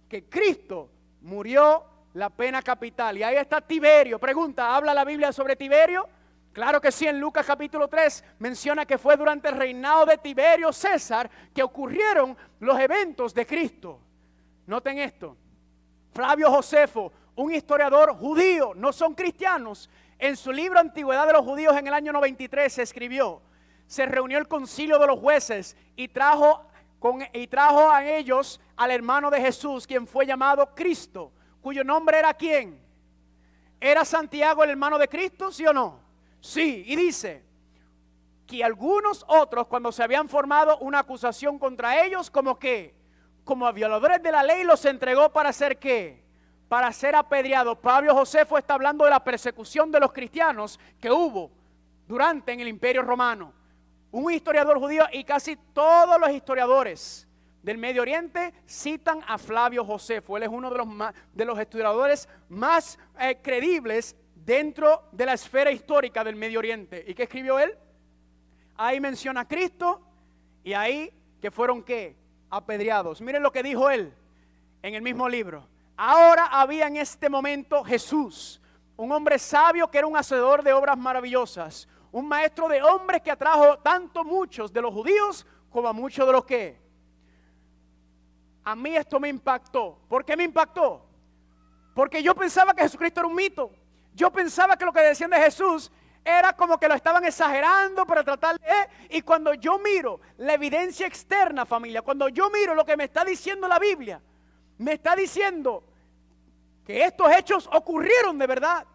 que Cristo murió la pena capital. Y ahí está Tiberio. Pregunta, ¿habla la Biblia sobre Tiberio? Claro que sí, en Lucas capítulo 3 menciona que fue durante el reinado de Tiberio César que ocurrieron los eventos de Cristo. Noten esto. Flavio Josefo, un historiador judío, no son cristianos, en su libro Antigüedad de los Judíos en el año 93 se escribió: se reunió el concilio de los jueces y trajo a ellos al hermano de Jesús, quien fue llamado Cristo, cuyo nombre era ¿quién? ¿Era Santiago el hermano de Cristo, sí o no? Sí, y dice que algunos otros, cuando se habían formado una acusación contra ellos, como que, como a violadores de la ley, los entregó para hacer ¿qué? Para ser apedreados. Flavio Josefo está hablando de la persecución de los cristianos que hubo en el Imperio Romano. Un historiador judío, y casi todos los historiadores del Medio Oriente citan a Flavio Josefo. Él es uno de los historiadores más creíbles dentro de la esfera histórica del Medio Oriente. ¿Y qué escribió él? Ahí menciona a Cristo y ahí que fueron ¿qué? Apedreados. Miren lo que dijo él en el mismo libro. Ahora había en este momento Jesús, un hombre sabio que era un hacedor de obras maravillosas, un maestro de hombres que atrajo tanto muchos de los judíos como a muchos de los que a mí esto me impactó. ¿Por qué me impactó? Porque yo pensaba que Jesucristo era un mito. Yo pensaba que lo que decían de Jesús era como que lo estaban exagerando para tratar de... Y cuando yo miro la evidencia externa, familia, cuando yo miro lo que me está diciendo la Biblia, me está diciendo que estos hechos ocurrieron de verdad.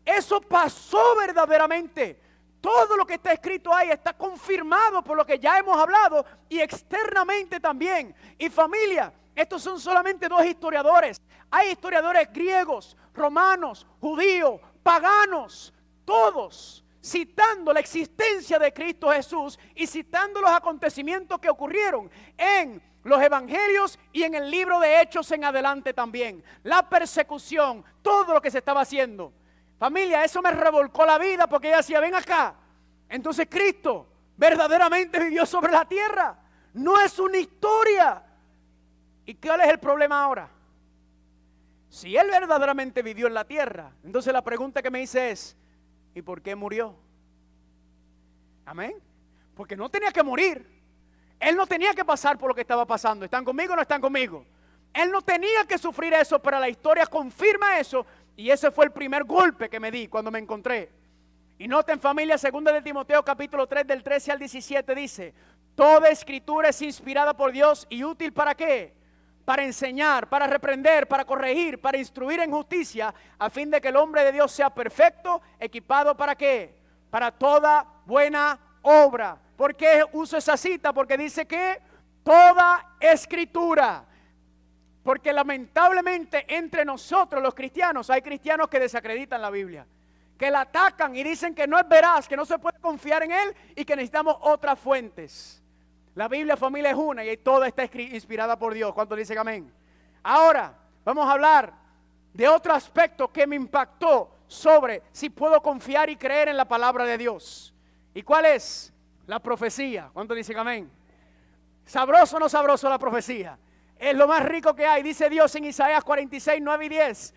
Eso pasó verdaderamente. Todo lo que está escrito ahí está confirmado por lo que ya hemos hablado y externamente también. Y familia, estos son solamente dos historiadores. Hay historiadores griegos, romanos, judíos, paganos, todos citando la existencia de Cristo Jesús y citando los acontecimientos que ocurrieron en los evangelios y en el libro de Hechos en adelante también. La persecución, todo lo que se estaba haciendo. Familia, eso me revolcó la vida porque ella decía, ven acá. Entonces Cristo verdaderamente vivió sobre la tierra. No es una historia. ¿Y cuál es el problema ahora? Si Él verdaderamente vivió en la tierra, entonces la pregunta que me hice es, ¿y por qué murió? Amén. Porque no tenía que morir. Él no tenía que pasar por lo que estaba pasando. ¿Están conmigo o no están conmigo? Él no tenía que sufrir eso, pero la historia confirma eso. Y ese fue el primer golpe que me di cuando me encontré. Y noten, familia, 2 de Timoteo capítulo 3 del 13 al 17 dice, toda escritura es inspirada por Dios y útil ¿para qué? Para enseñar, para reprender, para corregir, para instruir en justicia, a fin de que el hombre de Dios sea perfecto, equipado ¿para qué? Para toda buena obra. ¿Por qué uso esa cita? Porque dice que toda escritura. Porque lamentablemente entre nosotros los cristianos hay cristianos que desacreditan la Biblia, que la atacan y dicen que no es veraz, que no se puede confiar en él y que necesitamos otras fuentes. La Biblia, familia, es una y toda está inspirada por Dios. ¿Cuántos dicen amén? Ahora vamos a hablar de otro aspecto que me impactó sobre si puedo confiar y creer en la palabra de Dios. ¿Y cuál es? La profecía. ¿Cuántos dicen amén? ¿Sabroso o no sabroso la profecía? Es lo más rico que hay. Dice Dios en Isaías 46, 9 y 10.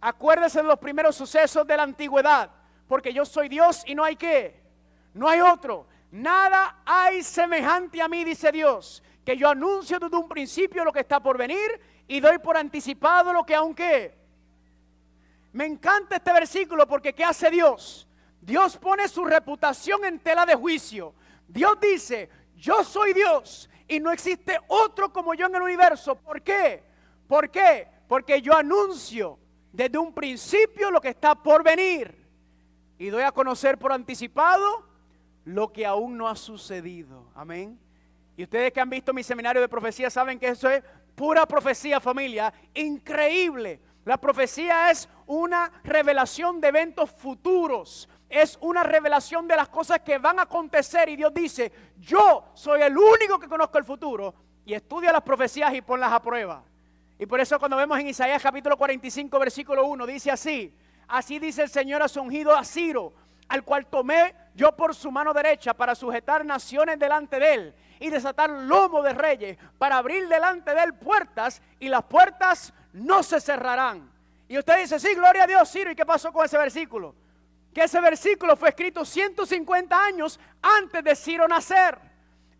Acuérdese de los primeros sucesos de la antigüedad, porque yo soy Dios y no hay ¿qué? No hay otro. Nada hay semejante a mí, dice Dios, que yo anuncio desde un principio lo que está por venir y doy por anticipado lo que aún ¿qué? Me encanta este versículo porque ¿qué hace Dios? Dios pone su reputación en tela de juicio. Dios dice, yo soy Dios y no existe otro como yo en el universo. ¿Por qué? ¿Por qué? Porque yo anuncio desde un principio lo que está por venir y doy a conocer por anticipado lo que aún no ha sucedido. Amén. Y ustedes que han visto mi seminario de profecía saben que eso es pura profecía, familia. Increíble. La profecía es una revelación de eventos futuros. Es una revelación de las cosas que van a acontecer y Dios dice, yo soy el único que conozco el futuro y estudia las profecías y ponlas a prueba. Y por eso cuando vemos en Isaías capítulo 45 versículo 1 dice así, así dice el Señor a su ungido a Ciro, al cual tomé yo por su mano derecha para sujetar naciones delante de él y desatar lomo de reyes para abrir delante de él puertas y las puertas no se cerrarán. Y usted dice, sí, gloria a Dios, Ciro, ¿y qué pasó con ese versículo? Que ese versículo fue escrito 150 años antes de Ciro nacer.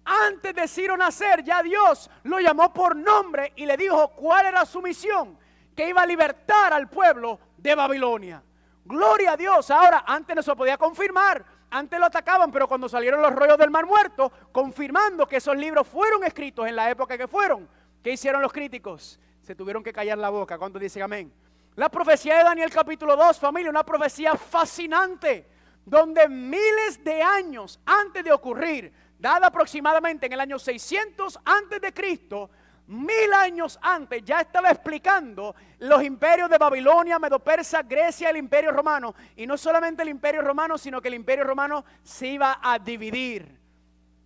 Antes de Ciro nacer, ya Dios lo llamó por nombre y le dijo cuál era su misión, que iba a libertar al pueblo de Babilonia. Gloria a Dios. Ahora, antes no se podía confirmar, antes lo atacaban, pero cuando salieron los rollos del Mar Muerto, confirmando que esos libros fueron escritos en la época que fueron, ¿qué hicieron los críticos? Se tuvieron que callar la boca. ¿Cuántos dicen amén? La profecía de Daniel capítulo 2, familia, una profecía fascinante, donde miles de años antes de ocurrir, dada aproximadamente en el año 600 antes de Cristo, 1000 años antes, ya estaba explicando los imperios de Babilonia, Medo-Persa, Grecia, el imperio romano. Y no solamente el imperio romano, sino que el imperio romano se iba a dividir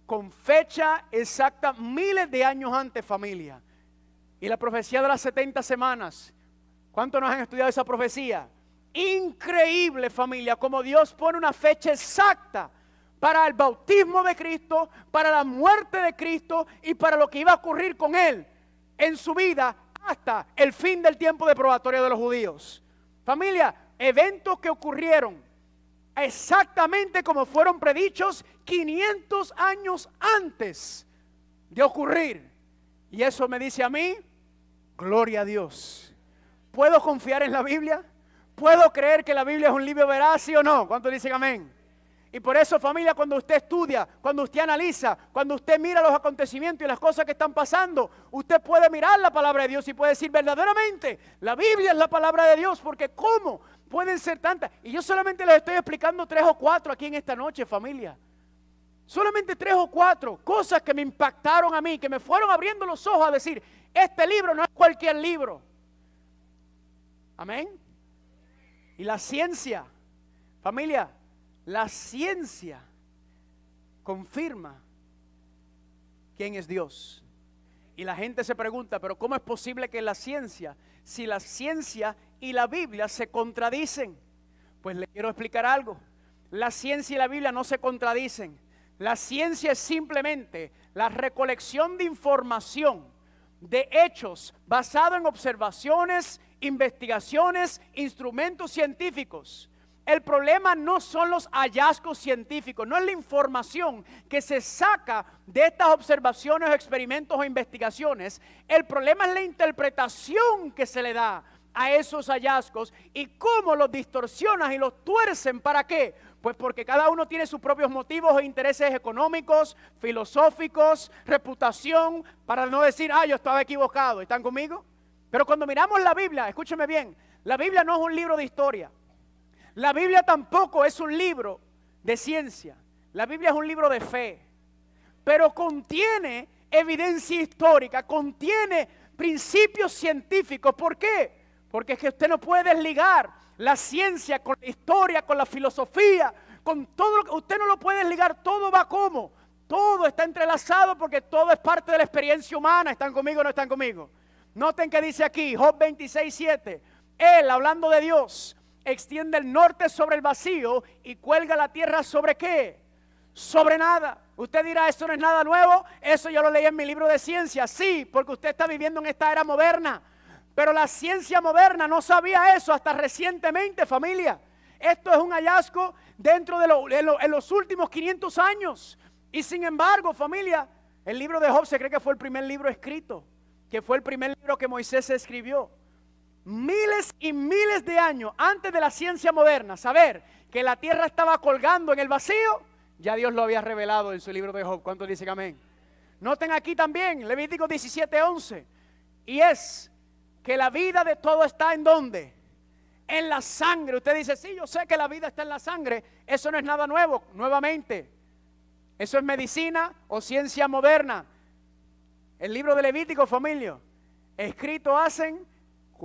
con fecha exacta, miles de años antes, familia. Y la profecía de las 70 semanas, ¿cuántos nos han estudiado esa profecía? Increíble, familia, como Dios pone una fecha exacta para el bautismo de Cristo, para la muerte de Cristo y para lo que iba a ocurrir con Él en su vida hasta el fin del tiempo de probatorio de los judíos. Familia, eventos que ocurrieron exactamente como fueron predichos 500 años antes de ocurrir. Y eso me dice a mí, gloria a Dios. ¿Puedo confiar en la Biblia? ¿Puedo creer que la Biblia es un libro veraz, sí o no? ¿Cuántos dicen amén? Y por eso, familia, cuando usted estudia, cuando usted analiza, cuando usted mira los acontecimientos y las cosas que están pasando, usted puede mirar la palabra de Dios y puede decir verdaderamente, la Biblia es la palabra de Dios, porque ¿cómo pueden ser tantas? Y yo solamente les estoy explicando 3 o 4 aquí en esta noche, familia. Solamente 3 o 4 cosas que me impactaron a mí, que me fueron abriendo los ojos a decir, este libro no es cualquier libro. Amén. Y la ciencia, familia, la ciencia confirma quién es Dios. Y la gente se pregunta, pero ¿cómo es posible que la ciencia, si la ciencia y la Biblia se contradicen? Pues le quiero explicar algo. La ciencia y la Biblia no se contradicen. La ciencia es simplemente la recolección de información, de hechos basados en observaciones, investigaciones, instrumentos científicos. El problema no son los hallazgos científicos, no es la información que se saca de estas observaciones, experimentos o investigaciones. El problema es la interpretación que se le da a esos hallazgos y cómo los distorsionan y los tuercen. ¿Para qué? Pues porque cada uno tiene sus propios motivos e intereses económicos, filosóficos, reputación, para no decir, yo estaba equivocado. ¿Están conmigo? Pero cuando miramos la Biblia, escúcheme bien, la Biblia no es un libro de historia. La Biblia tampoco es un libro de ciencia. La Biblia es un libro de fe. Pero contiene evidencia histórica, contiene principios científicos. ¿Por qué? Porque es que usted no puede desligar la ciencia con la historia, con la filosofía, con todo. Usted no lo puede desligar, todo va como. Todo está entrelazado porque todo es parte de la experiencia humana. ¿Están conmigo o no están conmigo? Noten que dice aquí, Job 26:7. Él, hablando de Dios, extiende el norte sobre el vacío y cuelga la tierra ¿sobre qué? Sobre nada. Usted dirá, eso no es nada nuevo, eso yo lo leí en mi libro de ciencia. Sí, porque usted está viviendo en esta era moderna. Pero la ciencia moderna no sabía eso hasta recientemente, familia. Esto es un hallazgo dentro en los últimos 500 años. Y sin embargo, familia, el libro de Job se cree que fue el primer libro escrito, que fue el primer libro que Moisés escribió. Miles y miles de años antes de la ciencia moderna, saber que la tierra estaba colgando en el vacío, ya Dios lo había revelado en su libro de Job. ¿Cuántos dicen amén? Noten aquí también, Levítico 17:11, y es que la vida de todo está ¿en dónde? En la sangre. Usted dice, sí, yo sé que la vida está en la sangre. Eso no es nada nuevo, nuevamente. Eso es medicina o ciencia moderna. El libro de Levítico, familia, escrito hacen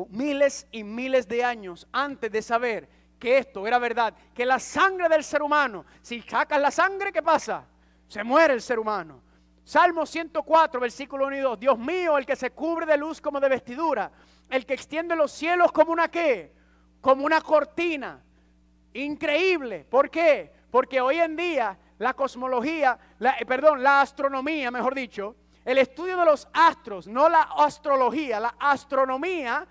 miles y miles de años antes de saber que esto era verdad, que la sangre del ser humano, si sacas la sangre, ¿qué pasa? Se muere el ser humano. Salmo 104, versículo 1 y 2. Dios mío, el que se cubre de luz como de vestidura, el que extiende los cielos como una ¿qué? Como una cortina. Increíble. ¿Por qué? Porque hoy en día la cosmología, la astronomía, mejor dicho, el estudio de los astros, no la astrología, la astronomía,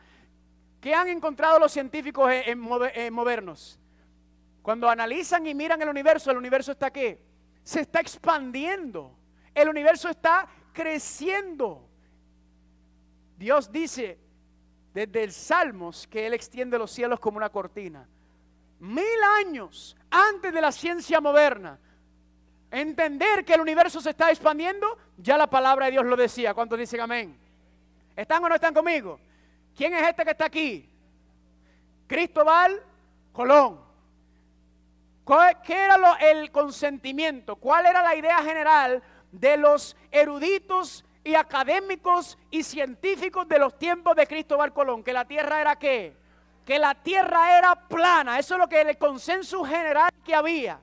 que han encontrado los científicos modernos. Cuando analizan y miran el universo está ¿qué? Se está expandiendo. El universo está creciendo. Dios dice desde el Salmos que Él extiende los cielos como una cortina. 1000 años antes de la ciencia moderna, entender que el universo se está expandiendo, ya la palabra de Dios lo decía. ¿Cuántos dicen amén? ¿Están o no están conmigo? ¿Quién es este que está aquí? Cristóbal Colón. ¿Qué era el consentimiento? ¿Cuál era la idea general de los eruditos y académicos y científicos de los tiempos de Cristóbal Colón? ¿Que la tierra era qué? Que la tierra era plana. Eso es lo que el consenso general que había.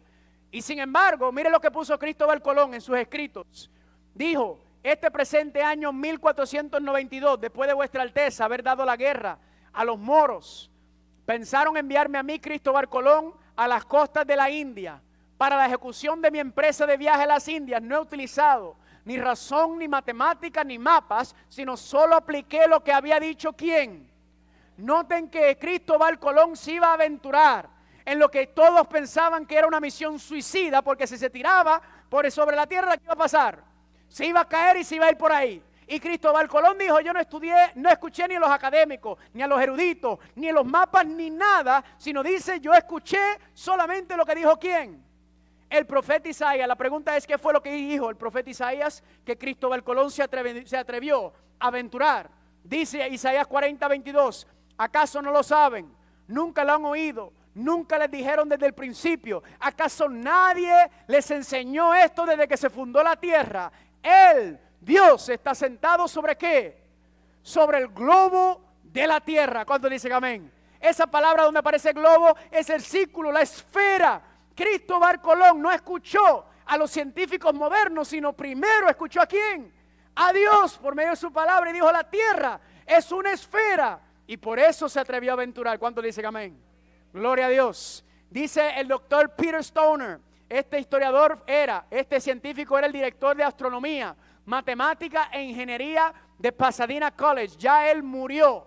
Y sin embargo, mire lo que puso Cristóbal Colón en sus escritos. Dijo, este presente año 1492, después de vuestra alteza haber dado la guerra a los moros, pensaron enviarme a mí, Cristóbal Colón, a las costas de la India. Para la ejecución de mi empresa de viaje a las Indias no he utilizado ni razón, ni matemática, ni mapas, sino solo apliqué lo que había dicho ¿quién? Noten que Cristóbal Colón se iba a aventurar en lo que todos pensaban que era una misión suicida, porque si se tiraba sobre la tierra, ¿qué iba a pasar? Se iba a caer y se iba a ir por ahí. Y Cristóbal Colón dijo, yo no estudié, no escuché ni a los académicos, ni a los eruditos, ni a los mapas, ni nada, sino dice, yo escuché solamente lo que dijo ¿quién? El profeta Isaías. La pregunta es, ¿qué fue lo que dijo el profeta Isaías? Que Cristóbal Colón se atrevió a aventurar. Dice Isaías 40:22, ¿acaso no lo saben? Nunca lo han oído. Nunca les dijeron desde el principio. ¿Acaso nadie les enseñó esto desde que se fundó la tierra? Él, Dios, está sentado ¿sobre qué? Sobre el globo de la tierra. ¿Cuántos dicen amén? Esa palabra donde aparece globo es el círculo, la esfera. Cristóbal Colón no escuchó a los científicos modernos, sino primero escuchó ¿a quién? A Dios por medio de su palabra y dijo, la tierra es una esfera. Y por eso se atrevió a aventurar. ¿Cuántos dicen amén? Gloria a Dios. Dice el doctor Peter Stoner, este científico era el director de astronomía, matemática e ingeniería de Pasadena College. Ya él murió.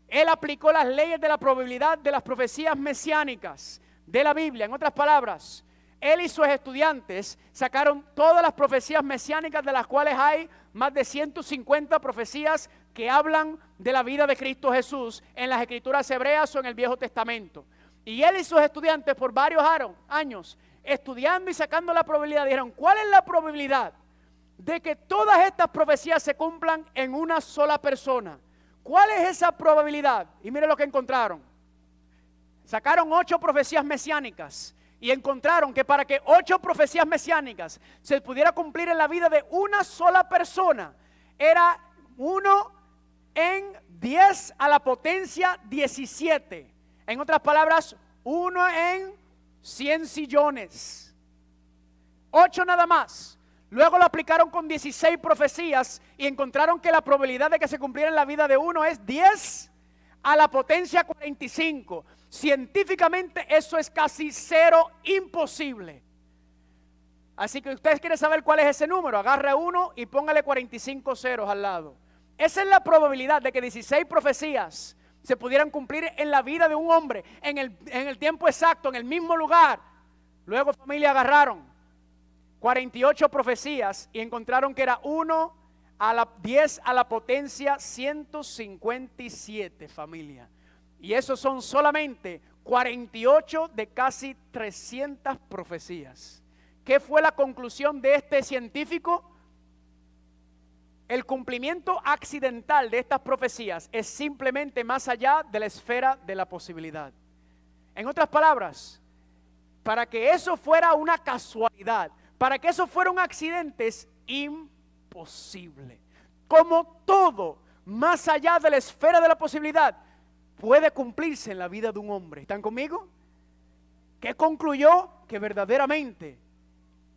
Él aplicó las leyes de la probabilidad de las profecías mesiánicas de la Biblia. En otras palabras, él y sus estudiantes sacaron todas las profecías mesiánicas, de las cuales hay más de 150 profecías que hablan de la vida de Cristo Jesús en las escrituras hebreas o en el Viejo Testamento. Y él y sus estudiantes por varios años estudiando y sacando la probabilidad, dijeron, ¿cuál es la probabilidad de que todas estas profecías se cumplan en una sola persona? ¿Cuál es esa probabilidad? Y mire lo que encontraron. Sacaron 8 profecías mesiánicas y encontraron que para que 8 profecías mesiánicas se pudiera cumplir en la vida de una sola persona, era 1 en 10 a la potencia 17. En otras palabras, 1 en 100 sillones. 8 nada más. Luego lo aplicaron con 16 profecías y encontraron que la probabilidad de que se cumpliera en la vida de uno es 10 a la potencia 45. Científicamente eso es casi cero, imposible. Así que ustedes quieren saber cuál es ese número, agarre uno y póngale 45 ceros al lado. Esa es la probabilidad de que 16 profecías se pudieran cumplir en la vida de un hombre, en el tiempo exacto, en el mismo lugar. Luego, familia, agarraron 48 profecías y encontraron que era 1 a la 10 a la potencia 157, familia. Y esos son solamente 48 de casi 300 profecías. ¿Qué fue la conclusión de este científico? El cumplimiento accidental de estas profecías es simplemente más allá de la esfera de la posibilidad. En otras palabras, para que eso fuera una casualidad, para que eso fuera un accidente, es imposible. Como todo, más allá de la esfera de la posibilidad, puede cumplirse en la vida de un hombre. ¿Están conmigo? ¿Qué concluyó? Que verdaderamente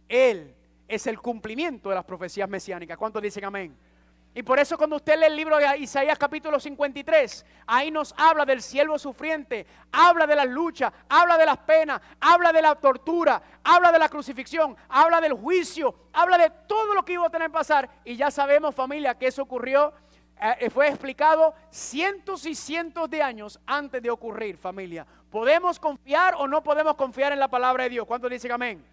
Él es el cumplimiento de las profecías mesiánicas. ¿Cuántos dicen amén? Y por eso cuando usted lee el libro de Isaías capítulo 53, ahí nos habla del siervo sufriente, habla de las luchas, habla de las penas, habla de la tortura, habla de la crucifixión, habla del juicio, habla de todo lo que iba a tener que pasar. Y ya sabemos, familia, que eso ocurrió, fue explicado cientos y cientos de años antes de ocurrir, familia. ¿Podemos confiar o no podemos confiar en la palabra de Dios? ¿Cuántos dicen amén?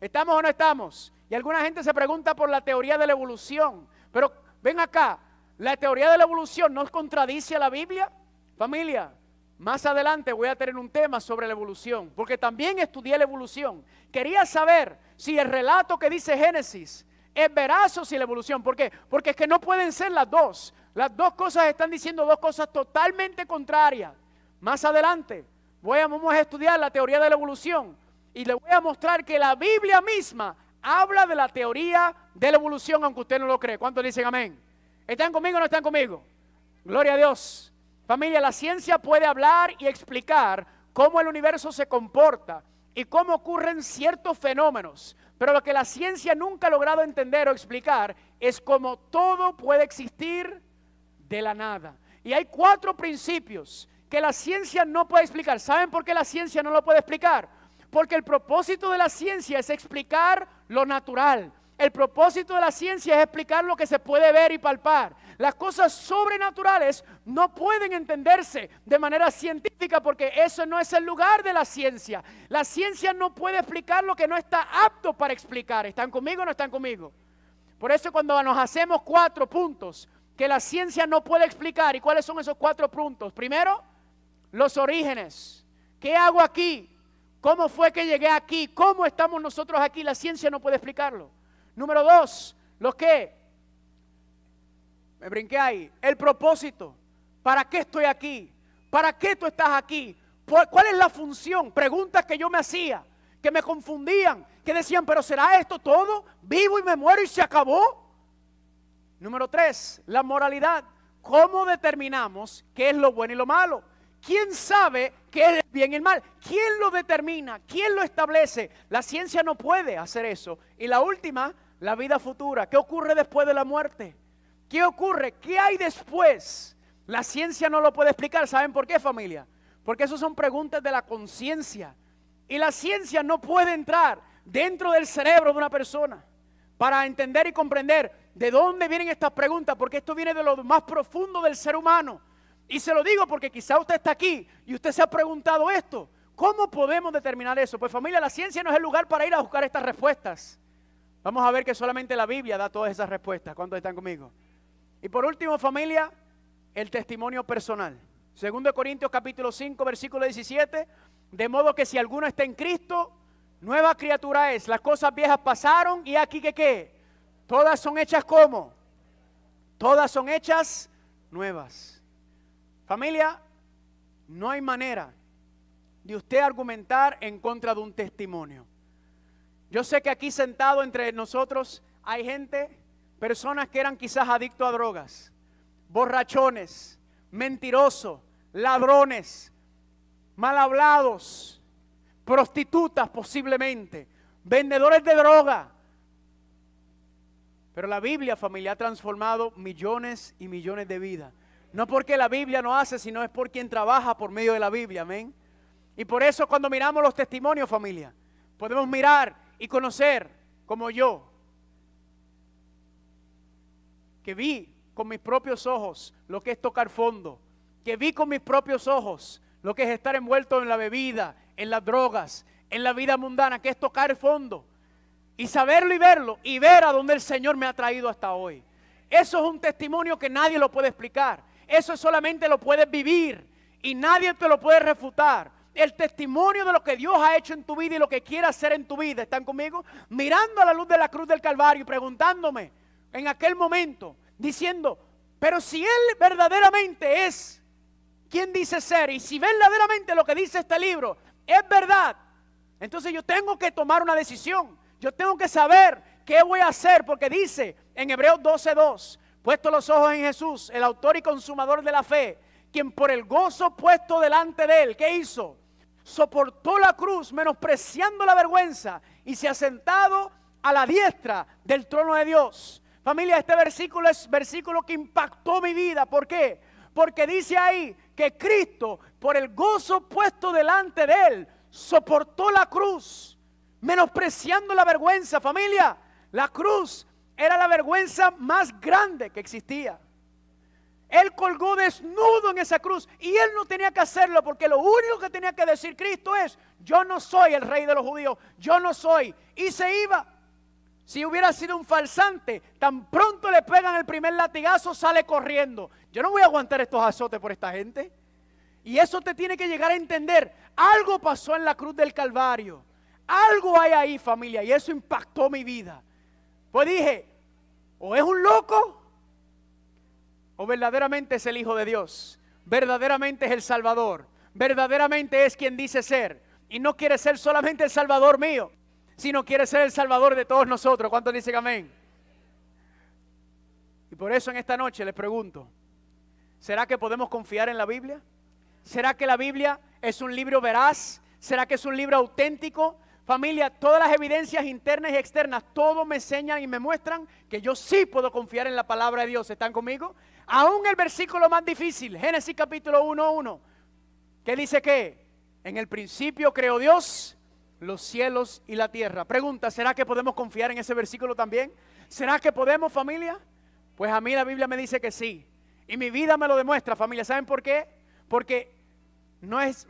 ¿Estamos o no estamos? Y alguna gente se pregunta por la teoría de la evolución. Pero ven acá, ¿la teoría de la evolución no contradice a la Biblia? Familia, más adelante voy a tener un tema sobre la evolución, porque también estudié la evolución. Quería saber si el relato que dice Génesis es veraz o si la evolución. ¿Por qué? Porque es que no pueden ser las dos. Las dos cosas están diciendo dos cosas totalmente contrarias. Más adelante vamos a estudiar la teoría de la evolución y le voy a mostrar que la Biblia misma habla de la teoría de la evolución, aunque usted no lo cree. ¿Cuántos dicen amén? ¿Están conmigo o no están conmigo? Gloria a Dios. Familia, la ciencia puede hablar y explicar cómo el universo se comporta y cómo ocurren ciertos fenómenos. Pero lo que la ciencia nunca ha logrado entender o explicar es cómo todo puede existir de la nada. Y hay 4 principios que la ciencia no puede explicar. ¿Saben por qué la ciencia no lo puede explicar? Porque el propósito de la ciencia es explicar lo natural. El propósito de la ciencia es explicar lo que se puede ver y palpar. Las cosas sobrenaturales no pueden entenderse de manera científica porque eso no es el lugar de la ciencia. La ciencia no puede explicar lo que no está apto para explicar. ¿Están conmigo o no están conmigo? Por eso cuando nos hacemos 4 puntos que la ciencia no puede explicar, ¿y cuáles son esos 4 puntos? Primero, los orígenes. ¿Qué hago aquí? ¿Cómo fue que llegué aquí? ¿Cómo estamos nosotros aquí? La ciencia no puede explicarlo. Número 2, ¿los qué? Me brinqué ahí. El propósito. ¿Para qué estoy aquí? ¿Para qué tú estás aquí? ¿Cuál es la función? Preguntas que yo me hacía, que me confundían, que decían, pero ¿será esto todo? ¿Vivo y me muero y se acabó? Número 3, la moralidad. ¿Cómo determinamos qué es lo bueno y lo malo? ¿Quién sabe qué es el bien y el mal? ¿Quién lo determina? ¿Quién lo establece? La ciencia no puede hacer eso. Y la última, la vida futura. ¿Qué ocurre después de la muerte? ¿Qué ocurre? ¿Qué hay después? La ciencia no lo puede explicar. ¿Saben por qué, familia? Porque eso son preguntas de la conciencia. Y la ciencia no puede entrar dentro del cerebro de una persona para entender y comprender de dónde vienen estas preguntas, porque esto viene de lo más profundo del ser humano. Y se lo digo porque quizá usted está aquí y usted se ha preguntado esto. ¿Cómo podemos determinar eso? Pues familia, la ciencia no es el lugar para ir a buscar estas respuestas. Vamos a ver que solamente la Biblia da todas esas respuestas. ¿Cuántos están conmigo? Y por último, familia, el testimonio personal. 2 Corintios capítulo 5, versículo 17. De modo que si alguno está en Cristo, nueva criatura es. Las cosas viejas pasaron y aquí que ¿qué? Todas son hechas ¿cómo? Todas son hechas nuevas. Familia, no hay manera de usted argumentar en contra de un testimonio. Yo sé que aquí sentado entre nosotros hay gente, personas que eran quizás adictos a drogas, borrachones, mentirosos, ladrones, mal hablados, prostitutas posiblemente, vendedores de droga. Pero la Biblia, familia, ha transformado millones y millones de vidas. No porque la Biblia no hace, sino es por quien trabaja por medio de la Biblia, amén. Y por eso cuando miramos los testimonios, familia, podemos mirar y conocer, como yo, que vi con mis propios ojos lo que es tocar fondo, que vi con mis propios ojos lo que es estar envuelto en la bebida, en las drogas, en la vida mundana, que es tocar fondo, y saberlo y verlo, y ver a dónde el Señor me ha traído hasta hoy. Eso es un testimonio que nadie lo puede explicar. Eso solamente lo puedes vivir y nadie te lo puede refutar. El testimonio de lo que Dios ha hecho en tu vida y lo que quiere hacer en tu vida. ¿Están conmigo? Mirando a la luz de la cruz del Calvario y preguntándome en aquel momento, diciendo, pero si Él verdaderamente es quien dice ser, y si verdaderamente lo que dice este libro es verdad, entonces yo tengo que tomar una decisión. Yo tengo que saber qué voy a hacer, porque dice en Hebreos 12:2, puesto los ojos en Jesús, el autor y consumador de la fe, quien por el gozo puesto delante de él, ¿qué hizo? Soportó la cruz, menospreciando la vergüenza, y se ha sentado a la diestra del trono de Dios. Familia, este versículo es versículo que impactó mi vida. ¿Por qué? Porque dice ahí que Cristo, por el gozo puesto delante de él, soportó la cruz, menospreciando la vergüenza. Familia, la cruz era la vergüenza más grande que existía. Él colgó desnudo en esa cruz y él no tenía que hacerlo, porque lo único que tenía que decir Cristo es: yo no soy el rey de los judíos, yo no soy. Y se iba. Si hubiera sido un falsante, tan pronto le pegan el primer latigazo, sale corriendo. Yo no voy a aguantar estos azotes por esta gente. Y eso te tiene que llegar a entender. Algo pasó en la cruz del Calvario. Algo hay ahí, familia, y eso impactó mi vida. Pues dije, o es un loco, o verdaderamente es el Hijo de Dios, verdaderamente es el Salvador, verdaderamente es quien dice ser, y no quiere ser solamente el Salvador mío, sino quiere ser el Salvador de todos nosotros. ¿Cuántos dicen amén? Y por eso en esta noche les pregunto, ¿será que podemos confiar en la Biblia? ¿Será que la Biblia es un libro veraz? ¿Será que es un libro auténtico? Familia, todas las evidencias internas y externas, todo me enseñan y me muestran que yo sí puedo confiar en la palabra de Dios. ¿Están conmigo? Aún el versículo más difícil, Génesis capítulo 1:1, que dice que en el principio creó Dios los cielos y la tierra. Pregunta, ¿será que podemos confiar en ese versículo también? ¿Será que podemos, familia? Pues a mí la Biblia me dice que sí. Y mi vida me lo demuestra, familia. ¿Saben por qué? Porque no es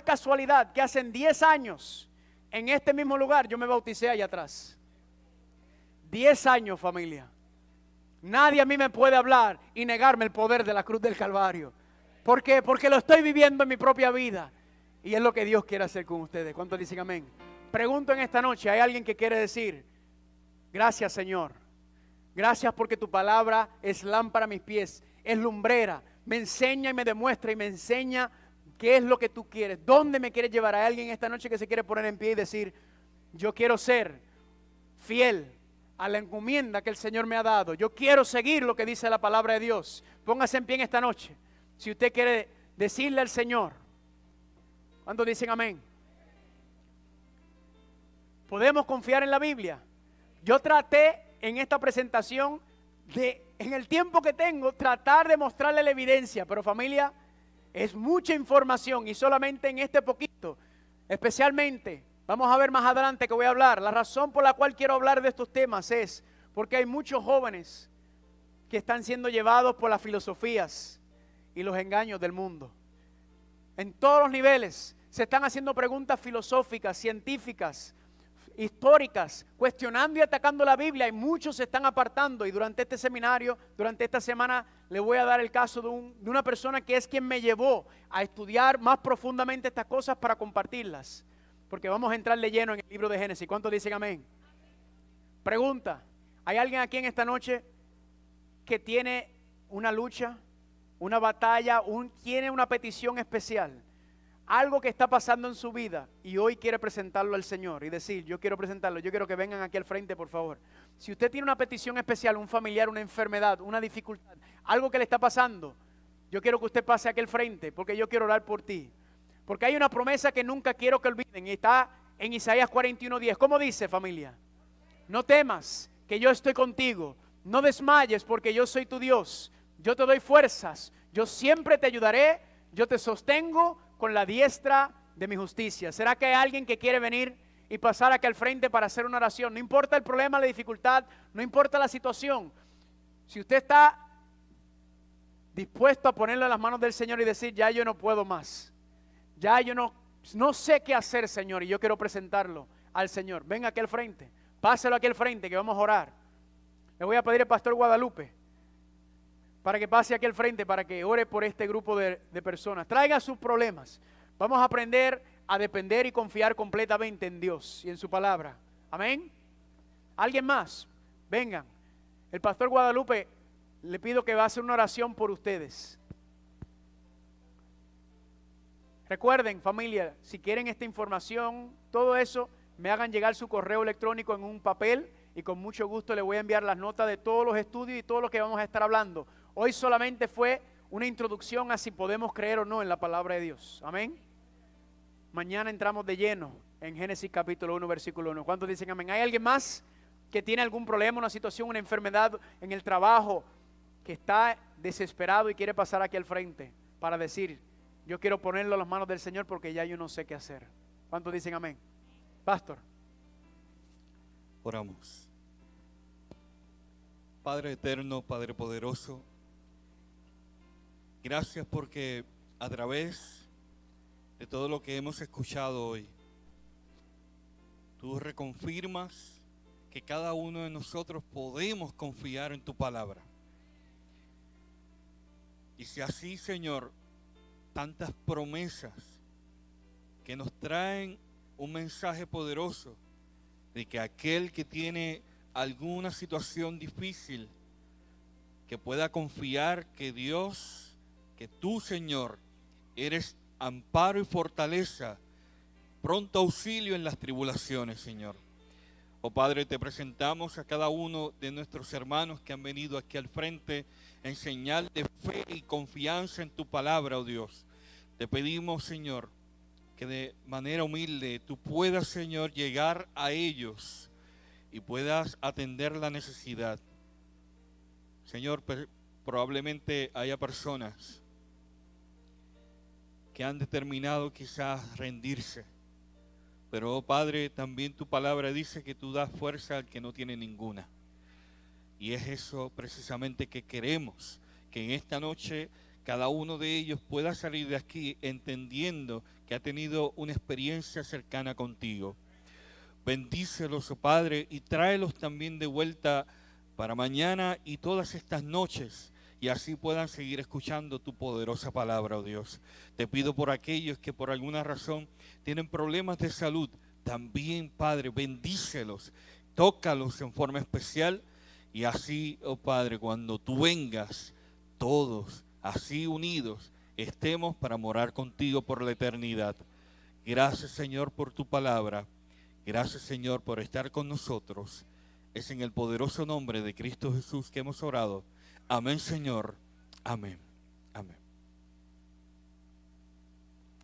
casualidad que hace 10 años, en este mismo lugar, yo me bauticé allá atrás. 10 años, familia. Nadie a mí me puede hablar y negarme el poder de la cruz del Calvario. ¿Por qué? Porque lo estoy viviendo en mi propia vida. Y es lo que Dios quiere hacer con ustedes. ¿Cuántos dicen amén? Pregunto en esta noche, ¿hay alguien que quiere decir: gracias, Señor? Gracias porque tu palabra es lámpara a mis pies, es lumbrera, me enseña y me demuestra y me enseña qué es lo que tú quieres, dónde me quieres llevar. ¿Hay alguien esta noche que se quiere poner en pie y decir: yo quiero ser fiel a la encomienda que el Señor me ha dado, yo quiero seguir lo que dice la palabra de Dios? Póngase en pie en esta noche si usted quiere decirle al Señor. ¿Cuántos dicen amén? ¿Podemos confiar en la Biblia? Yo traté en esta presentación en el tiempo que tengo, tratar de mostrarle la evidencia, pero familia, es mucha información y solamente en este poquito, especialmente, vamos a ver más adelante que voy a hablar. La razón por la cual quiero hablar de estos temas es porque hay muchos jóvenes que están siendo llevados por las filosofías y los engaños del mundo. En todos los niveles se están haciendo preguntas filosóficas, científicas, históricas, cuestionando y atacando la Biblia, y muchos se están apartando. Y durante este seminario, durante esta semana, le voy a dar el caso de una persona que es quien me llevó a estudiar más profundamente estas cosas para compartirlas, porque vamos a entrar de lleno en el libro de Génesis. ¿Cuántos dicen amén? Pregunta: ¿hay alguien aquí en esta noche que tiene una lucha, una batalla, tiene una petición especial? Algo que está pasando en su vida y hoy quiere presentarlo al Señor y decir: yo quiero presentarlo, yo quiero que vengan aquí al frente, por favor. Si usted tiene una petición especial, un familiar, una enfermedad, una dificultad, algo que le está pasando, yo quiero que usted pase aquí al frente, porque yo quiero orar por ti. Porque hay una promesa que nunca quiero que olviden y está en Isaías 41:10. ¿Cómo dice, familia? No temas, que yo estoy contigo. No desmayes, porque yo soy tu Dios. Yo te doy fuerzas, yo siempre te ayudaré, yo te sostengo con la diestra de mi justicia. ¿Será que hay alguien que quiere venir y pasar aquí al frente para hacer una oración? No importa el problema, la dificultad, no importa la situación. Si usted está dispuesto a ponerlo en las manos del Señor y decir: ya yo no puedo más, ya yo no sé qué hacer, Señor, y yo quiero presentarlo al Señor, venga aquí al frente, páselo aquí al frente que vamos a orar. Le voy a pedir al pastor Guadalupe para que pase aquí al frente, para que ore por este grupo de personas. Traiga sus problemas. Vamos a aprender a depender y confiar completamente en Dios y en su palabra. Amén. ¿Alguien más? Vengan. El pastor Guadalupe, le pido que va a hacer una oración por ustedes. Recuerden, familia, si quieren esta información, todo eso, me hagan llegar su correo electrónico en un papel y con mucho gusto le voy a enviar las notas de todos los estudios y todo lo que vamos a estar hablando. Hoy solamente fue una introducción a si podemos creer o no en la palabra de Dios. Amén. Mañana entramos de lleno en Génesis capítulo 1, versículo 1. ¿Cuántos dicen amén? ¿Hay alguien más que tiene algún problema, una situación, una enfermedad en el trabajo, que está desesperado y quiere pasar aquí al frente para decir: yo quiero ponerlo en las manos del Señor porque ya yo no sé qué hacer? ¿Cuántos dicen amén? Pastor. Oramos. Padre eterno, Padre poderoso, gracias porque a través de todo lo que hemos escuchado hoy, tú reconfirmas que cada uno de nosotros podemos confiar en tu palabra. Y si así, Señor, tantas promesas que nos traen un mensaje poderoso de que aquel que tiene alguna situación difícil, que pueda confiar que Dios, que tú, Señor, eres amparo y fortaleza, pronto auxilio en las tribulaciones, Señor. Oh Padre, te presentamos a cada uno de nuestros hermanos que han venido aquí al frente en señal de fe y confianza en tu palabra, oh Dios. Te pedimos, Señor, que de manera humilde tú puedas, Señor, llegar a ellos y puedas atender la necesidad. Señor, probablemente haya personas que han determinado quizás rendirse, pero oh Padre, también tu palabra dice que tú das fuerza al que no tiene ninguna. Y es eso precisamente que queremos, que en esta noche cada uno de ellos pueda salir de aquí entendiendo que ha tenido una experiencia cercana contigo. Bendícelos, oh Padre, y tráelos también de vuelta para mañana y todas estas noches, y así puedan seguir escuchando tu poderosa palabra, oh Dios. Te pido por aquellos que por alguna razón tienen problemas de salud, también, Padre, bendícelos, tócalos en forma especial, y así, oh Padre, cuando tú vengas, todos así unidos, estemos para morar contigo por la eternidad. Gracias, Señor, por tu palabra. Gracias, Señor, por estar con nosotros. Es en el poderoso nombre de Cristo Jesús que hemos orado. Amén, Señor. Amén.